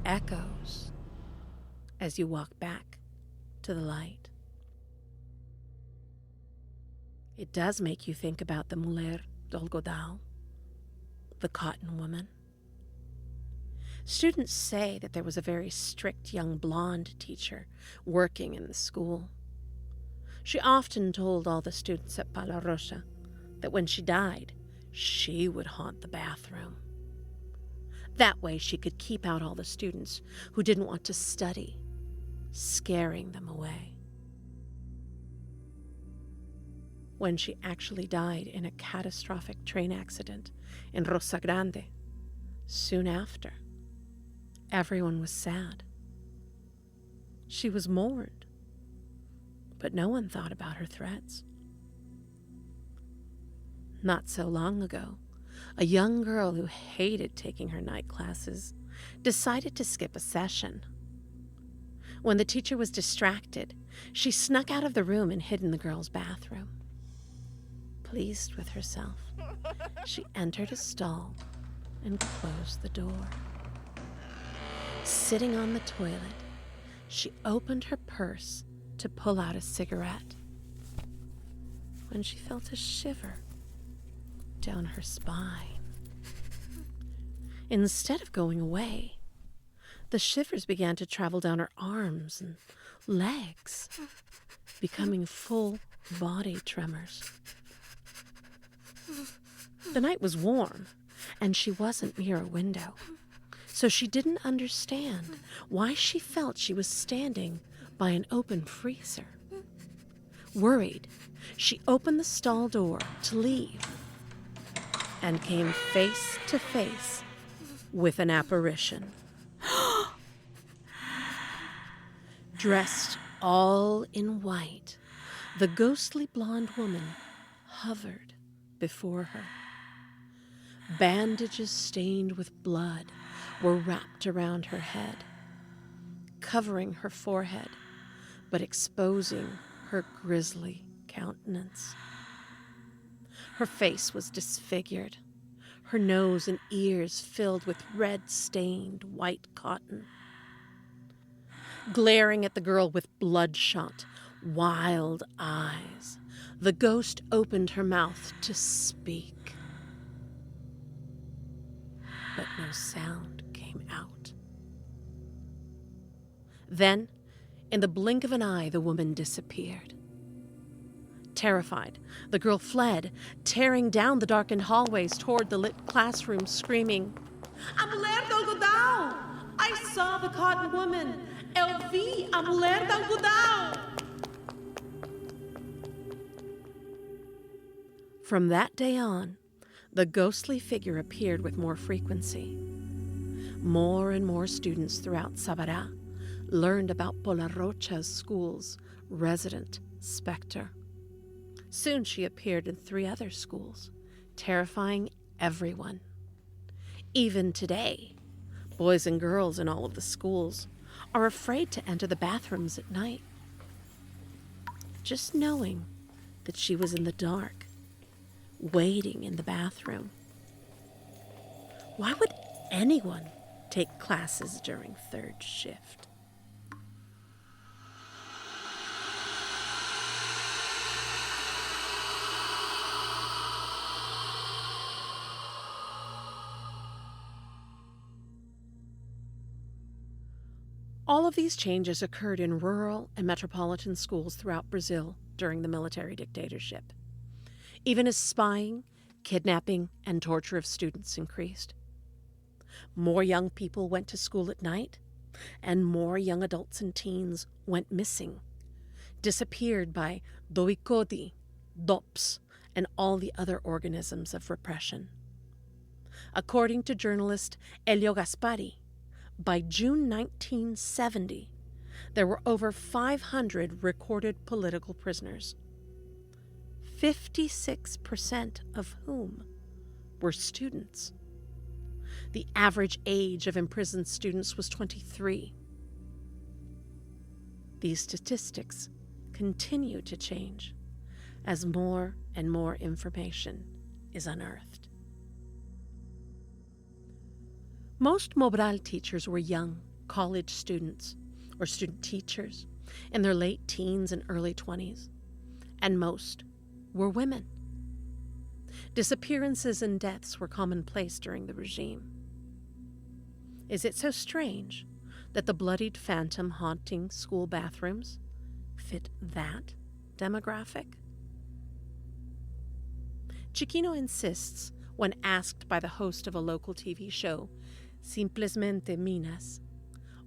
echoes as you walk back to the light. It does make you think about the Mulher Do Algodão, the cotton woman. Students say that there was a very strict young blonde teacher working in the school. She often told all the students at Paula Rocha that when she died, she would haunt the bathroom. That way she could keep out all the students who didn't want to study, scaring them away. When she actually died in a catastrophic train accident in Rosa Grande, soon after, everyone was sad. She was mourned, but no one thought about her threats. Not so long ago, a young girl who hated taking her night classes decided to skip a session. When the teacher was distracted, she snuck out of the room and hid in the girls' bathroom. Pleased with herself, she entered a stall and closed the door. Sitting on the toilet, she opened her purse to pull out a cigarette when she felt a shiver down her spine. Instead of going away, the shivers began to travel down her arms and legs, becoming full body tremors. The night was warm, and she wasn't near a window. so she didn't understand why she felt she was standing by an open freezer. Worried, she opened the stall door to leave and came face to face with an apparition. Dressed all in white, the ghostly blonde woman hovered before her. Bandages stained with blood were wrapped around her head, covering her forehead, but exposing her grisly countenance. Her face was disfigured, her nose and ears filled with red-stained white cotton. Glaring at the girl with bloodshot, wild eyes, the ghost opened her mouth to speak. But no sound came out. Then, in the blink of an eye, the woman disappeared. Terrified, the girl fled, tearing down the darkened hallways toward the lit classroom, screaming, "A Mulher Do Algodão! I saw the cotton woman! Eu vi a Mulher Do Algodão!" From that day on, the ghostly figure appeared with more frequency. More and more students throughout Sabará learned about Polarocha's school's resident specter. Soon she appeared in 3 other schools, terrifying everyone. Even today, boys and girls in all of the schools are afraid to enter the bathrooms at night. Just knowing that she was in the dark, waiting in the bathroom. Why would anyone take classes during 3rd shift? All of these changes occurred in rural and metropolitan schools throughout Brazil during the military dictatorship, even as spying, kidnapping, and torture of students increased. More young people went to school at night, and more young adults and teens went missing, disappeared by doicode, DOPS, and all the other organisms of repression. According to journalist Elio Gaspari, by June 1970, there were over 500 recorded political prisoners, 56% of whom were students. The average age of imprisoned students was 23. These statistics continue to change as more and more information is unearthed. Most Mobral teachers were young college students or student teachers in their late teens and early 20s, and most were women. Disappearances and deaths were commonplace during the regime. Is it so strange that the bloodied phantom haunting school bathrooms fit that demographic? Chiquino insists, when asked by the host of a local TV show, Simplesmente Minas,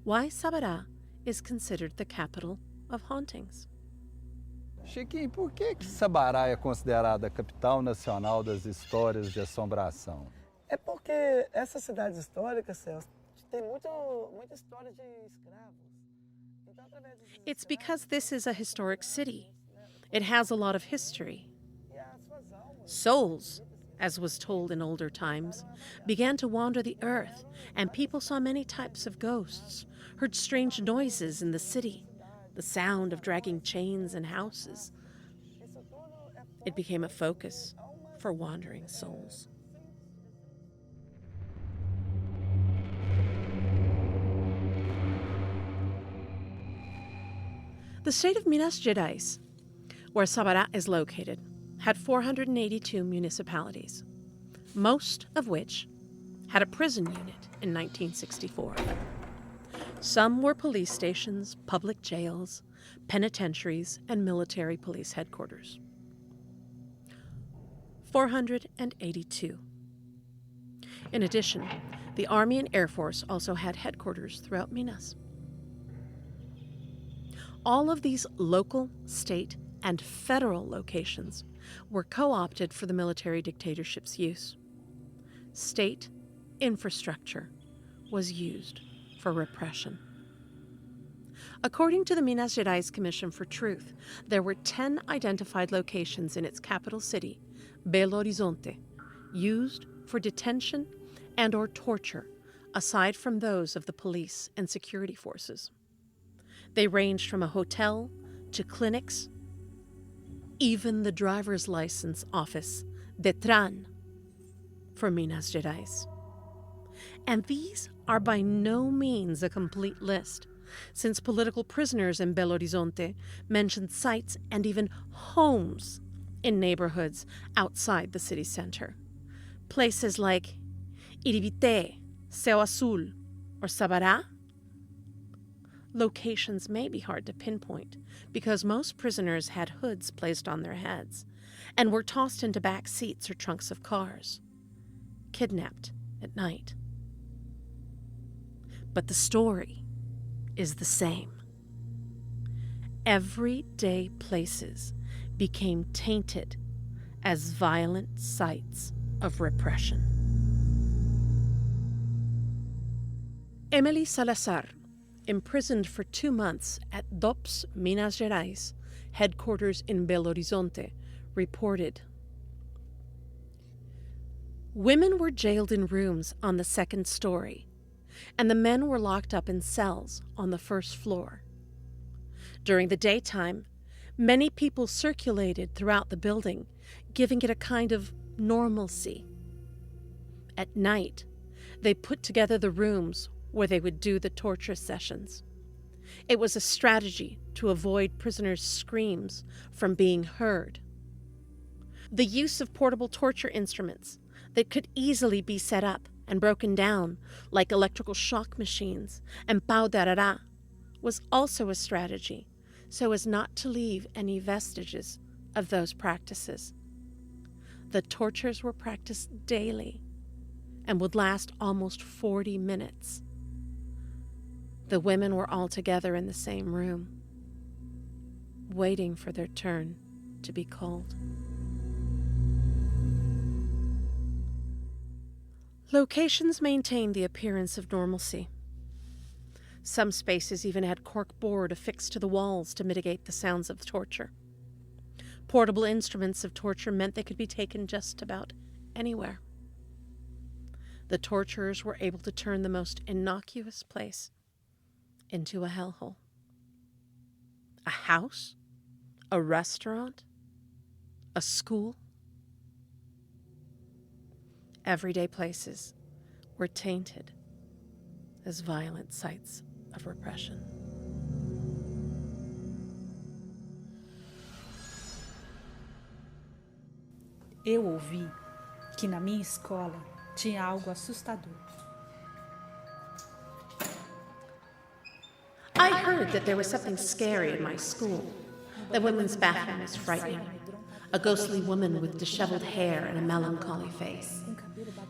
why Sabará is considered the capital of hauntings. Chiquinho, por que Sabará é considerada a capital nacional das histórias de assombração? É porque essa cidade histórica, Celso, tem muita história de escravos. It's because this is a historic city. It has a lot of history. Souls, as was told in older times, began to wander the earth, and people saw many types of ghosts, heard strange noises in the city, the sound of dragging chains and houses. It became a focus for wandering souls. The state of Minas Gerais, where Sabará is located, had 482 municipalities, most of which had a prison unit in 1964. Some were police stations, public jails, penitentiaries, and military police headquarters. 482. In addition, The Army and Air Force also had headquarters throughout Minas. All of these local, state, and federal locations were co-opted for the military dictatorship's use. State infrastructure was used for repression. According to the Minas Gerais Commission for Truth, there were 10 identified locations in its capital city, Belo Horizonte, used for detention and or torture, aside from those of the police and security forces. They ranged from a hotel to clinics, even the driver's license office, Detran, for Minas Gerais. And these are by no means a complete list, since political prisoners in Belo Horizonte mentioned sites and even homes in neighborhoods outside the city center. Places like Iribité, Céu Azul, or Sabará. Locations may be hard to pinpoint because most prisoners had hoods placed on their heads and were tossed into back seats or trunks of cars, kidnapped at night. But the story is the same. Everyday places became tainted as violent sites of repression. Emily Salazar, imprisoned for 2 months at DOPS Minas Gerais, headquarters in Belo Horizonte, reported, "Women were jailed in rooms on the second story, and the men were locked up in cells on the first floor. During the daytime, many people circulated throughout the building, giving it a kind of normalcy. At night, they put together the rooms where they would do the torture sessions. It was a strategy to avoid prisoners' screams from being heard. The use of portable torture instruments that could easily be set up and broken down, like electrical shock machines and pau de arara, was also a strategy so as not to leave any vestiges of those practices. The tortures were practiced daily and would last almost 40 minutes. The women were all together in the same room, waiting for their turn to be called." Locations maintained the appearance of normalcy. Some spaces even had cork board affixed to the walls to mitigate the sounds of torture. Portable instruments of torture meant they could be taken just about anywhere. The torturers were able to turn the most innocuous place into a hellhole. A house, a restaurant, a school. Everyday places were tainted as violent sites of repression. Eu ouvi que na minha escola tinha algo assustador. I heard that there was something scary in my school. The women's bathroom was frightening. A ghostly woman with disheveled hair and a melancholy face.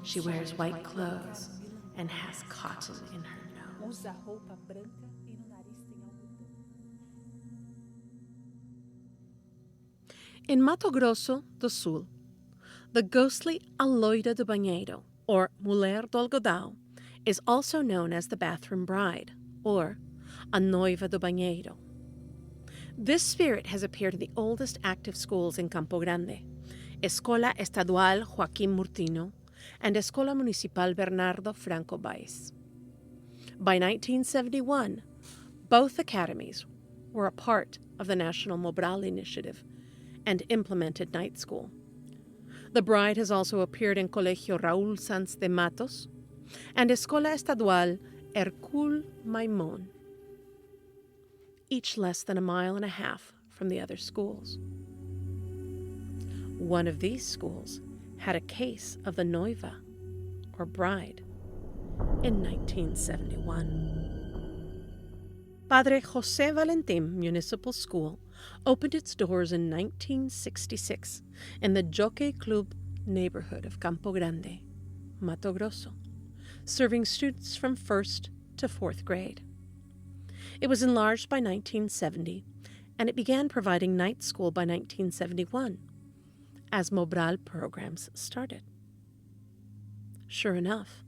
She wears white clothes and has cotton in her nose. Usa roupa branca e no nariz tem algodão. In Mato Grosso do Sul, the ghostly Loira Do Banheiro, or Mulher Do Algodão, is also known as the bathroom bride, or a Noiva Do Banheiro. This spirit has appeared in the oldest active schools in Campo Grande, Escola Estadual Joaquim Murtino and Escola Municipal Bernardo Franco Baez. By 1971, both academies were a part of the National Mobral Initiative and implemented night school. The bride has also appeared in Colegio Raúl Sanz de Matos and Escola Estadual Hercule Maimón, each less than a mile and a half from the other schools. One of these schools had a case of the noiva, or bride, in 1971. Padre José Valentim Municipal School opened its doors in 1966 in the Jockey Club neighborhood of Campo Grande, Mato Grosso, serving students from 1st to 4th grade. It was enlarged by 1970, and it began providing night school by 1971, as Mobral programs started. Sure enough,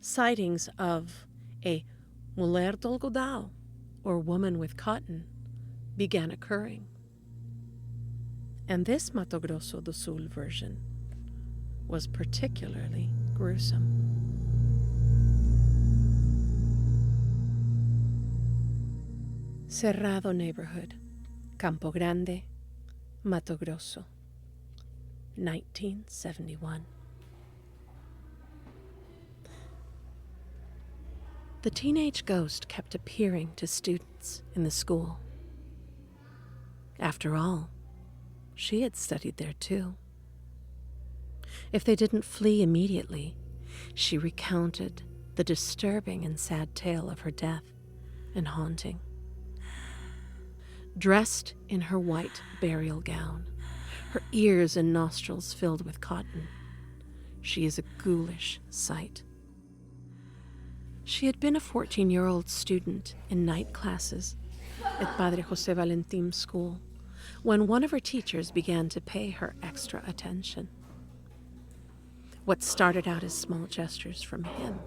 sightings of a Mulher Do Algodão, or woman with cotton, began occurring. And this Mato Grosso do Sul version was particularly gruesome. Cerrado neighborhood, Campo Grande, Mato Grosso, 1971. The teenage ghost kept appearing to students in the school. After all, she had studied there too. If they didn't flee immediately, she recounted the disturbing and sad tale of her death and haunting. Dressed in her white burial gown, her ears and nostrils filled with cotton, she is a ghoulish sight. She had been a 14-year-old student in night classes at Padre José Valentim's school when one of her teachers began to pay her extra attention. What started out as small gestures from him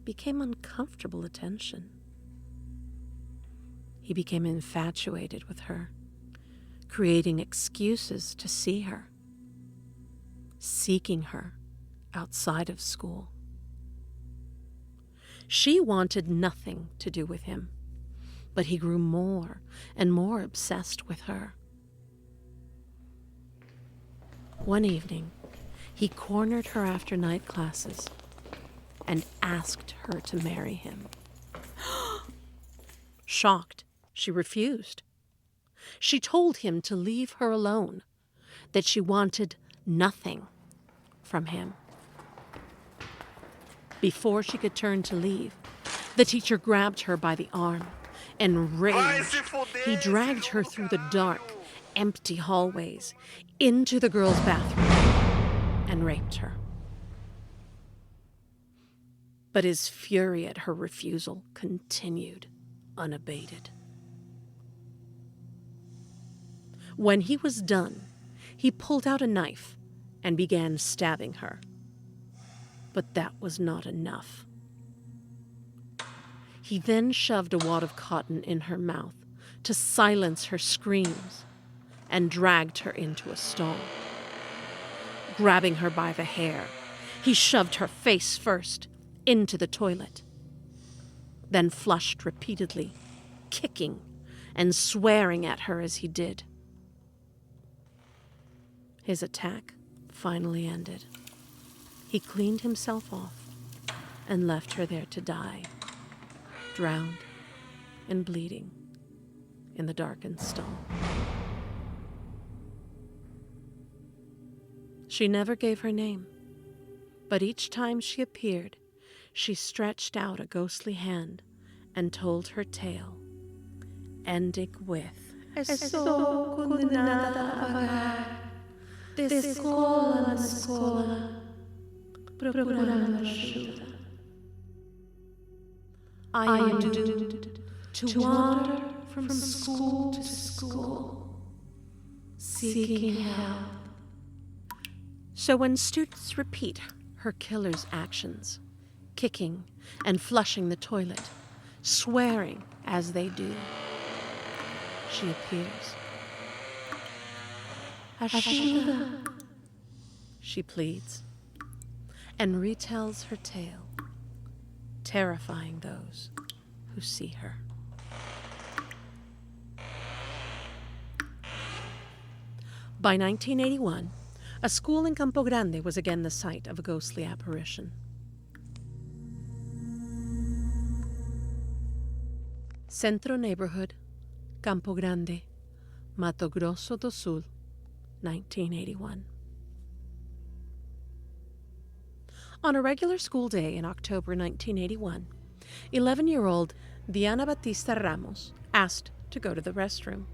became uncomfortable attention. He became infatuated with her, creating excuses to see her, seeking her outside of school. She wanted nothing to do with him, but he grew more and more obsessed with her. One evening, he cornered her after night classes and asked her to marry him. Shocked, she refused. She told him to leave her alone, that she wanted nothing from him. Before she could turn to leave, the teacher grabbed her by the arm. Enraged, he dragged her through the dark, empty hallways into the girls' bathroom and raped her. But his fury at her refusal continued unabated. When he was done, he pulled out a knife and began stabbing her. But that was not enough. He then shoved a wad of cotton in her mouth to silence her screams and dragged her into a stall. Grabbing her by the hair, he shoved her face first into the toilet, then flushed repeatedly, kicking and swearing at her as he did. His attack finally ended. He cleaned himself off and left her there to die, drowned and bleeding in the darkened stall. She never gave her name, but each time she appeared, she stretched out a ghostly hand and told her tale, ending with, "Estou condenada a pagar, de escola na escola, procurando ajuda. I am doomed to wander from school to school, seeking help." So when students repeat her killer's actions, kicking and flushing the toilet, swearing as they do, she appears. "Ajuda," she pleads, and retells her tale, terrifying those who see her. By 1981, a school in Campo Grande was again the site of a ghostly apparition. Centro neighborhood, Campo Grande, Mato Grosso do Sul, 1981. On a regular school day in October 1981, 11-year-old Diana Batista Ramos asked to go to the restroom.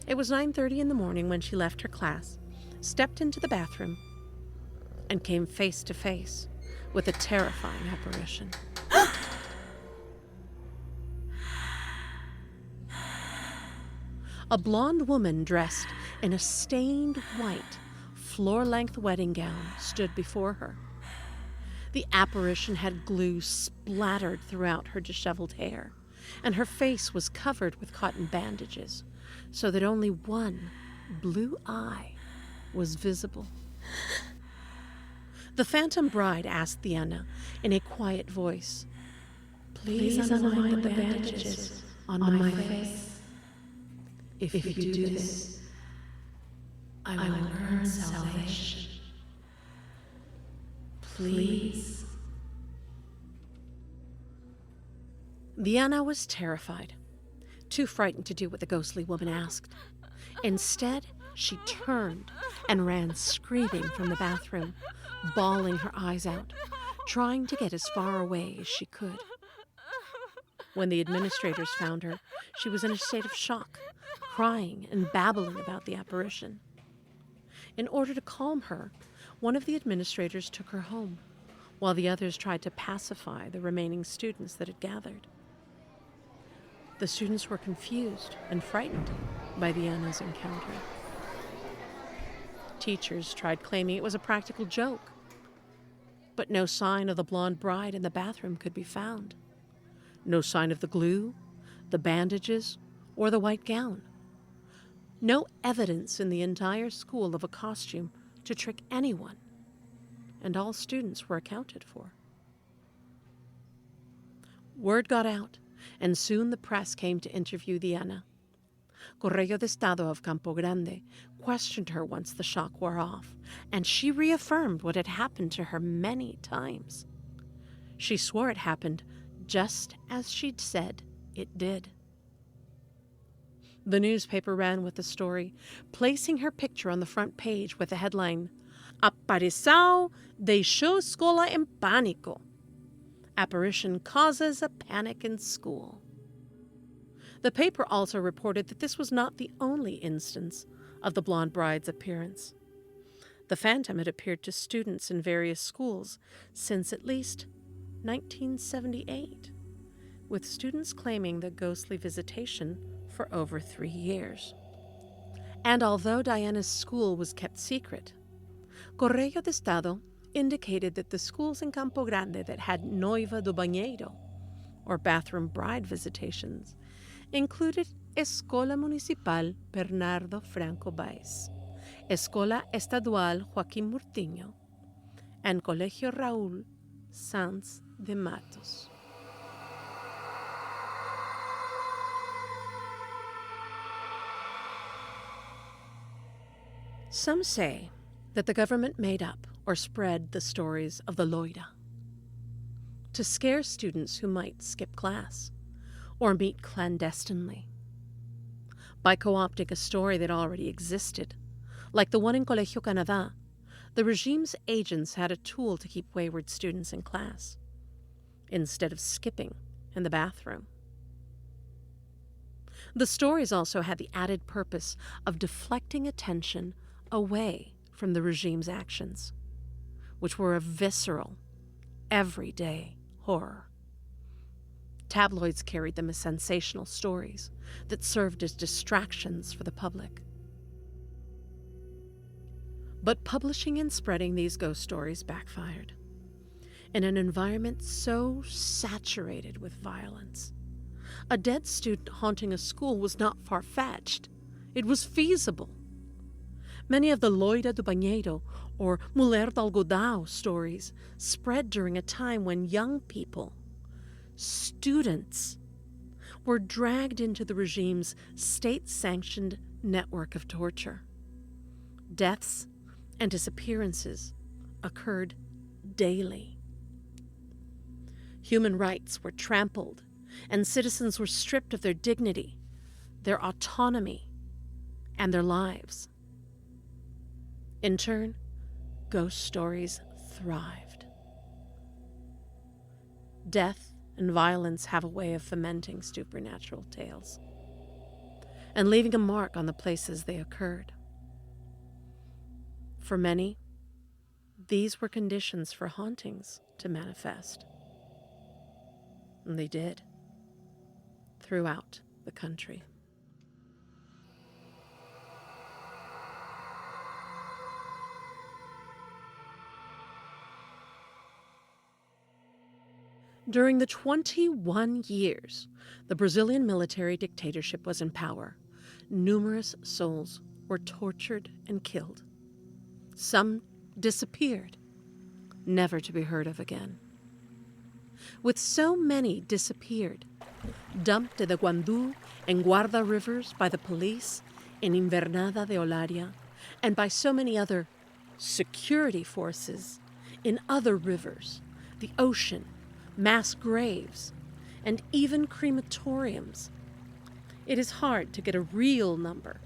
It was 9:30 in the morning when she left her class, stepped into the bathroom, and came face to face with a terrifying apparition. A blonde woman dressed in a stained white, floor-length wedding gown stood before her. The apparition had glue splattered throughout her disheveled hair, and her face was covered with cotton bandages, so that only one blue eye was visible. The phantom bride asked Diana in a quiet voice, "Please unwind the bandages on my face. If you do this, I will earn salvation. Please." Diana was terrified, too frightened to do what the ghostly woman asked. Instead, she turned and ran screaming from the bathroom, bawling her eyes out, trying to get as far away as she could. When the administrators found her, she was in a state of shock, crying and babbling about the apparition. In order to calm her, one of the administrators took her home, while the others tried to pacify the remaining students that had gathered. The students were confused and frightened by Diana's encounter. Teachers tried claiming it was a practical joke, but no sign of the blonde bride in the bathroom could be found. No sign of the glue, the bandages, or the white gown. No evidence in the entire school of a costume to trick anyone, and all students were accounted for. Word got out, and soon the press came to interview Diana. Correo de Estado of Campo Grande questioned her once the shock wore off, and she reaffirmed what had happened to her many times. She swore it happened just as she'd said it did. The newspaper ran with the story, placing her picture on the front page with the headline, "Aparição deixou escola em pânico. Apparition causes a panic in school." The paper also reported that this was not the only instance of the blonde bride's appearance. The phantom had appeared to students in various schools since at least 1978, with students claiming the ghostly visitation for over 3 years. And although Diana's school was kept secret, Correo de Estado indicated that the schools in Campo Grande that had Noiva Do Banheiro, or bathroom bride visitations, included Escola Municipal Bernardo Franco Baez, Escola Estadual Joaquim Murtinho, and Colegio Raúl Sanz de Matos. Some say that the government made up or spread the stories of the Loira to scare students who might skip class or meet clandestinely. By co-opting a story that already existed, like the one in Colegio Canadá, the regime's agents had a tool to keep wayward students in class, instead of skipping in the bathroom. The stories also had the added purpose of deflecting attention away from the regime's actions, which were a visceral, everyday horror. Tabloids carried them as sensational stories that served as distractions for the public. But publishing and spreading these ghost stories backfired. In an environment so saturated with violence, a dead student haunting a school was not far-fetched. It was feasible. Many of the Loira Do Banheiro or Mulher Do Algodão stories spread during a time when young people, students, were dragged into the regime's state-sanctioned network of torture. Deaths and disappearances occurred daily. Human rights were trampled, and citizens were stripped of their dignity, their autonomy, and their lives. In turn, ghost stories thrived. Death and violence have a way of fomenting supernatural tales and leaving a mark on the places they occurred. For many, these were conditions for hauntings to manifest. And they did, throughout the country. During the 21 years the Brazilian military dictatorship was in power, numerous souls were tortured and killed. Some disappeared, never to be heard of again. With so many disappeared, dumped in the Guandu and Guarda rivers by the police in Invernada de Olaria, and by so many other security forces in other rivers, the ocean, mass graves, and even crematoriums, it is hard to get a real number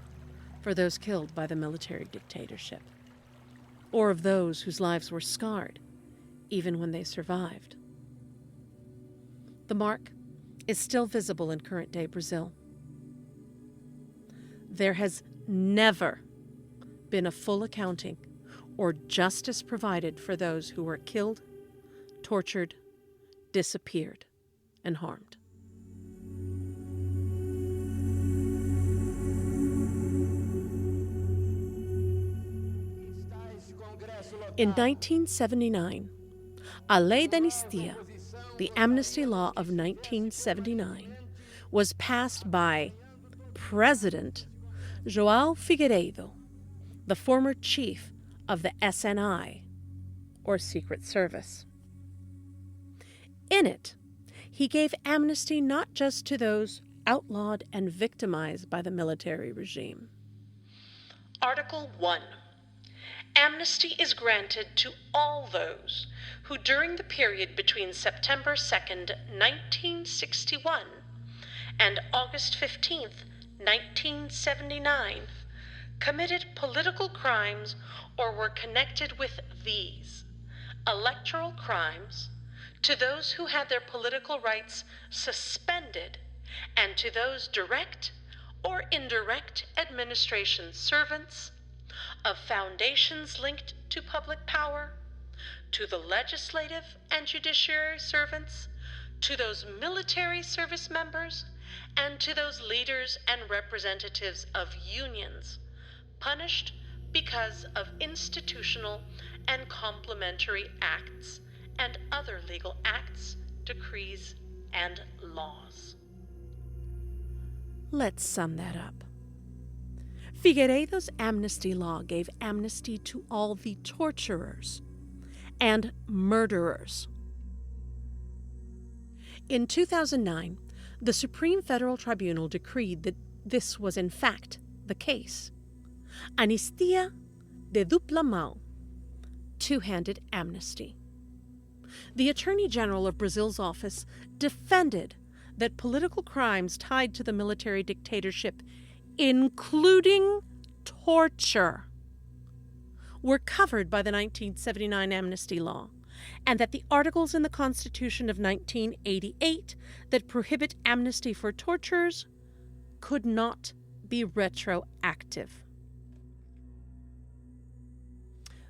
for those killed by the military dictatorship, or of those whose lives were scarred, even when they survived. The mark is still visible in current-day Brazil. There has never been a full accounting or justice provided for those who were killed, tortured, disappeared, and harmed. In 1979, a Lei da Anistia, the amnesty law of 1979, was passed by President João Figueiredo, the former chief of the SNI, or Secret Service. In it, he gave amnesty not just to those outlawed and victimized by the military regime. Article 1. Amnesty is granted to all those who during the period between September 2nd, 1961 and August 15th, 1979 committed political crimes or were connected with these: electoral crimes, to those who had their political rights suspended, and to those direct or indirect administration servants, of foundations linked to public power, to the legislative and judiciary servants, to those military service members, and to those leaders and representatives of unions, punished because of institutional and complementary acts and other legal acts, decrees, and laws. Let's sum that up. Figueiredo's amnesty law gave amnesty to all the torturers and murderers. In 2009, the Supreme Federal Tribunal decreed that this was in fact the case. Anistia de dupla mão, two-handed amnesty. The Attorney General of Brazil's office defended that political crimes tied to the military dictatorship, including torture, were covered by the 1979 amnesty law, and that the articles in the Constitution of 1988 that prohibit amnesty for torturers could not be retroactive.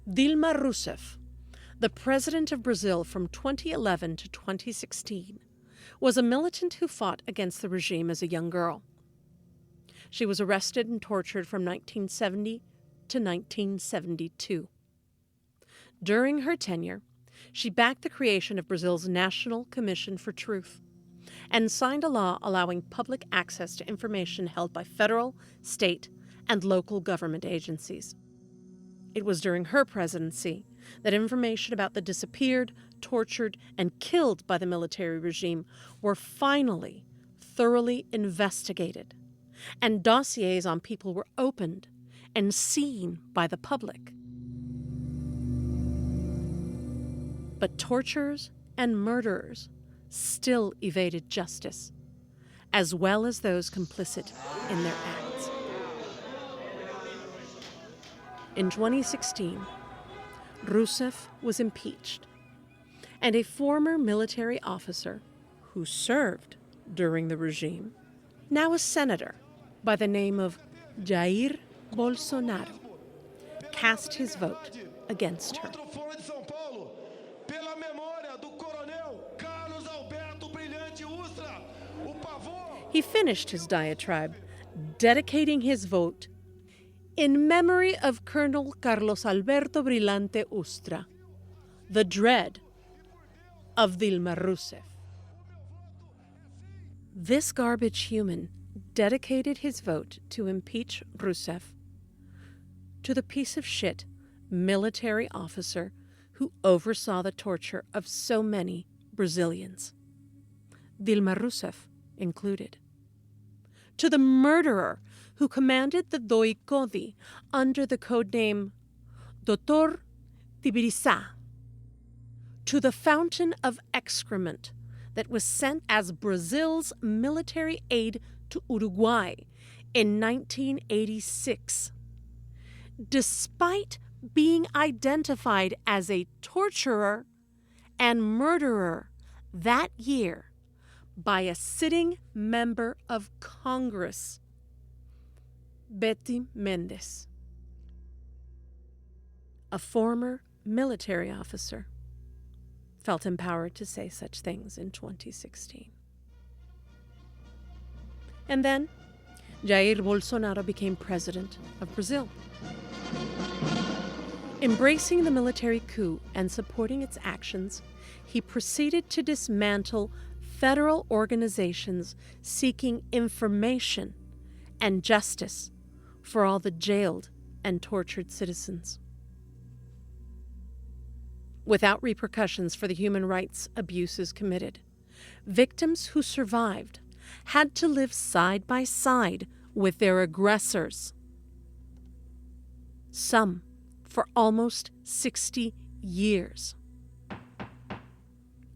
Dilma Rousseff, the president of Brazil from 2011 to 2016, was a militant who fought against the regime as a young girl. She was arrested and tortured from 1970 to 1972. During her tenure, she backed the creation of Brazil's National Commission for Truth and signed a law allowing public access to information held by federal, state, and local government agencies. It was during her presidency that information about the disappeared, tortured, and killed by the military regime were finally thoroughly investigated, and dossiers on people were opened and seen by the public. But torturers and murderers still evaded justice, as well as those complicit in their acts. In 2016, Rousseff was impeached, and a former military officer who served during the regime, now a senator by the name of Jair Bolsonaro, cast his vote against her. He finished his diatribe, dedicating his vote in memory of Colonel Carlos Alberto Brillante Ustra, the dread of Dilma Rousseff. This garbage human dedicated his vote to impeach Rousseff to the piece of shit military officer who oversaw the torture of so many Brazilians, Dilma Rousseff included, to the murderer who commanded the Doikodi under the codename Dr. Tibiriçá, to the fountain of excrement that was sent as Brazil's military aid to Uruguay in 1986, despite being identified as a torturer and murderer that year by a sitting member of Congress, Betty Mendes, a former military officer, felt empowered to say such things in 2016. And then Jair Bolsonaro became president of Brazil. Embracing the military coup and supporting its actions, he proceeded to dismantle federal organizations seeking information and justice for all the jailed and tortured citizens. Without repercussions for the human rights abuses committed, victims who survived had to live side by side with their aggressors, some for almost 60 years.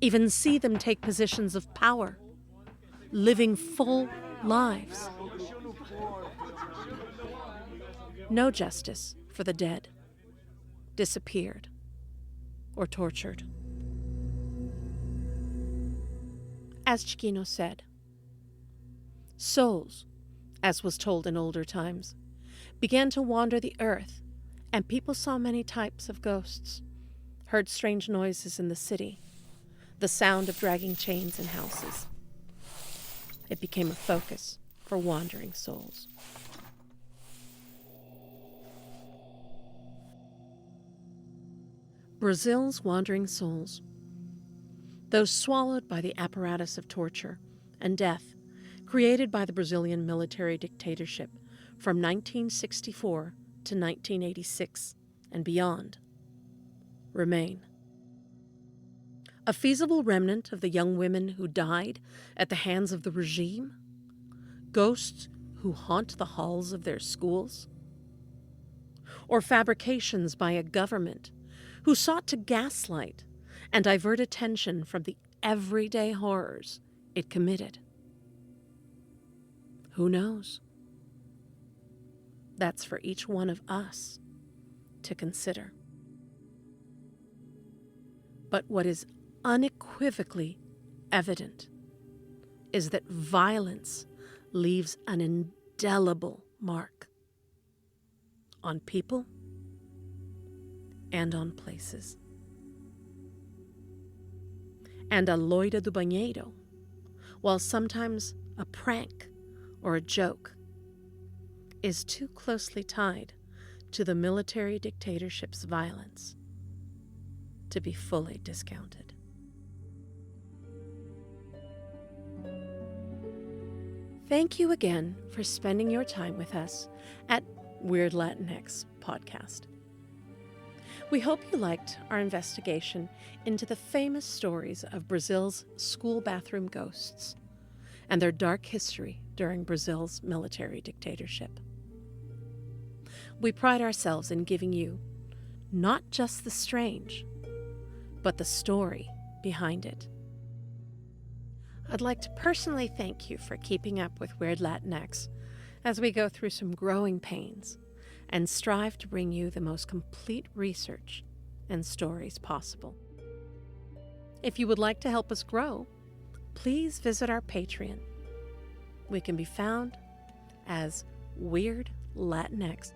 Even see them take positions of power, living full lives. No justice for the dead, disappeared, or tortured. As Chiquino said, souls, as was told in older times, began to wander the earth, and people saw many types of ghosts, heard strange noises in the city, the sound of dragging chains in houses. It became a focus for wandering souls. Brazil's wandering souls, those swallowed by the apparatus of torture and death created by the Brazilian military dictatorship from 1964 to 1986 and beyond, remain. A feasible remnant of the young women who died at the hands of the regime? Ghosts who haunt the halls of their schools? Or fabrications by a government who sought to gaslight and divert attention from the everyday horrors it committed? Who knows? That's for each one of us to consider. But what is unequivocally evident is that violence leaves an indelible mark on people and on places. And a Loira Do Banheiro, while sometimes a prank or a joke, is too closely tied to the military dictatorship's violence to be fully discounted. Thank you again for spending your time with us at Weird Latinx Podcast. We hope you liked our investigation into the famous stories of Brazil's school bathroom ghosts and their dark history during Brazil's military dictatorship. We pride ourselves in giving you not just the strange, but the story behind it. I'd like to personally thank you for keeping up with Weird Latinx as we go through some growing pains and strive to bring you the most complete research and stories possible. If you would like to help us grow, please visit our Patreon. We can be found as Weird Latinx.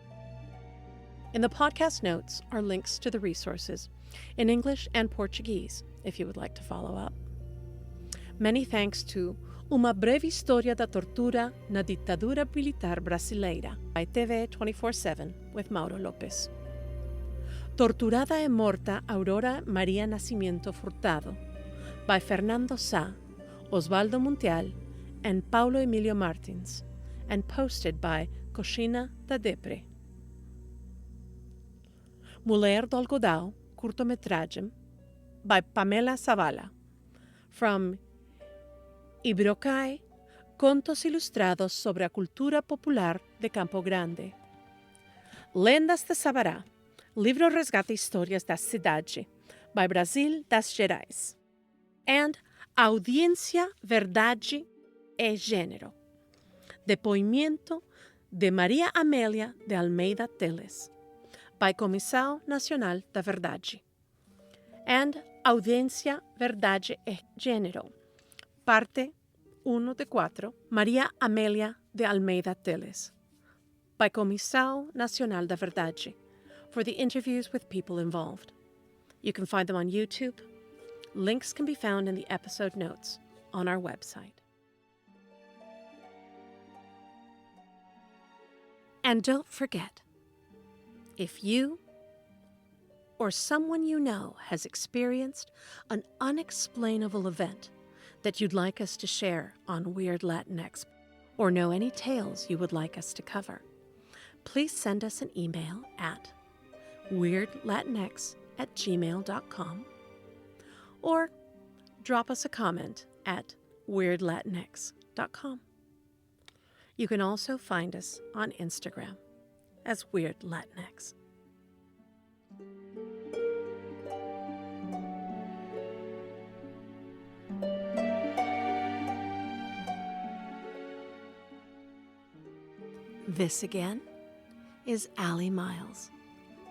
In the podcast notes are links to the resources in English and Portuguese if you would like to follow up. Many thanks to Uma breve história da tortura na ditadura militar brasileira, by TV 24/7 with Mauro Lopes. Torturada e morta Aurora Maria Nascimento Furtado, by Fernando Sá, Osvaldo Montiel, and Paulo Emilio Martins, and posted by Coxina da Depre. Mulher Do Algodão, curtometragem, by Pamela Zavala, from Ibrocai, contos ilustrados sobre a cultura popular de Campo Grande. Lendas de Sabará, livro resgata histórias da cidade, by Brasil das Gerais. And Audiência, Verdade e Gênero, depoimento de Maria Amélia de Almeida Teles, by Comissão Nacional da Verdade. And Audiência, Verdade e Gênero, parte 1 de 4, Maria Amélia de Almeida Teles, by Comissão Nacional da Verdade, for the interviews with people involved. You can find them on YouTube. Links can be found in the episode notes on our website. And don't forget, if you or someone you know has experienced an unexplainable event that you'd like us to share on Weird Latinx, or know any tales you would like us to cover, please send us an email at weirdlatinx@gmail.com or drop us a comment at weirdlatinx.com. You can also find us on Instagram as Weird Latinx. This again is Allie Miles,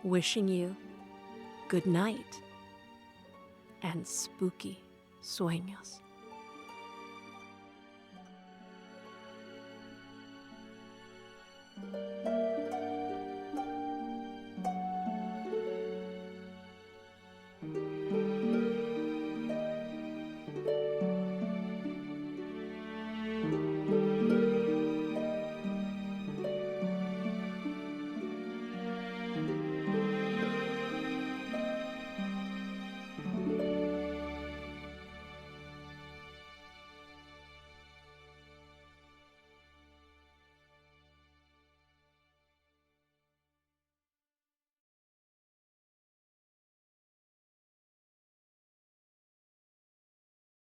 wishing you good night and spooky sueños.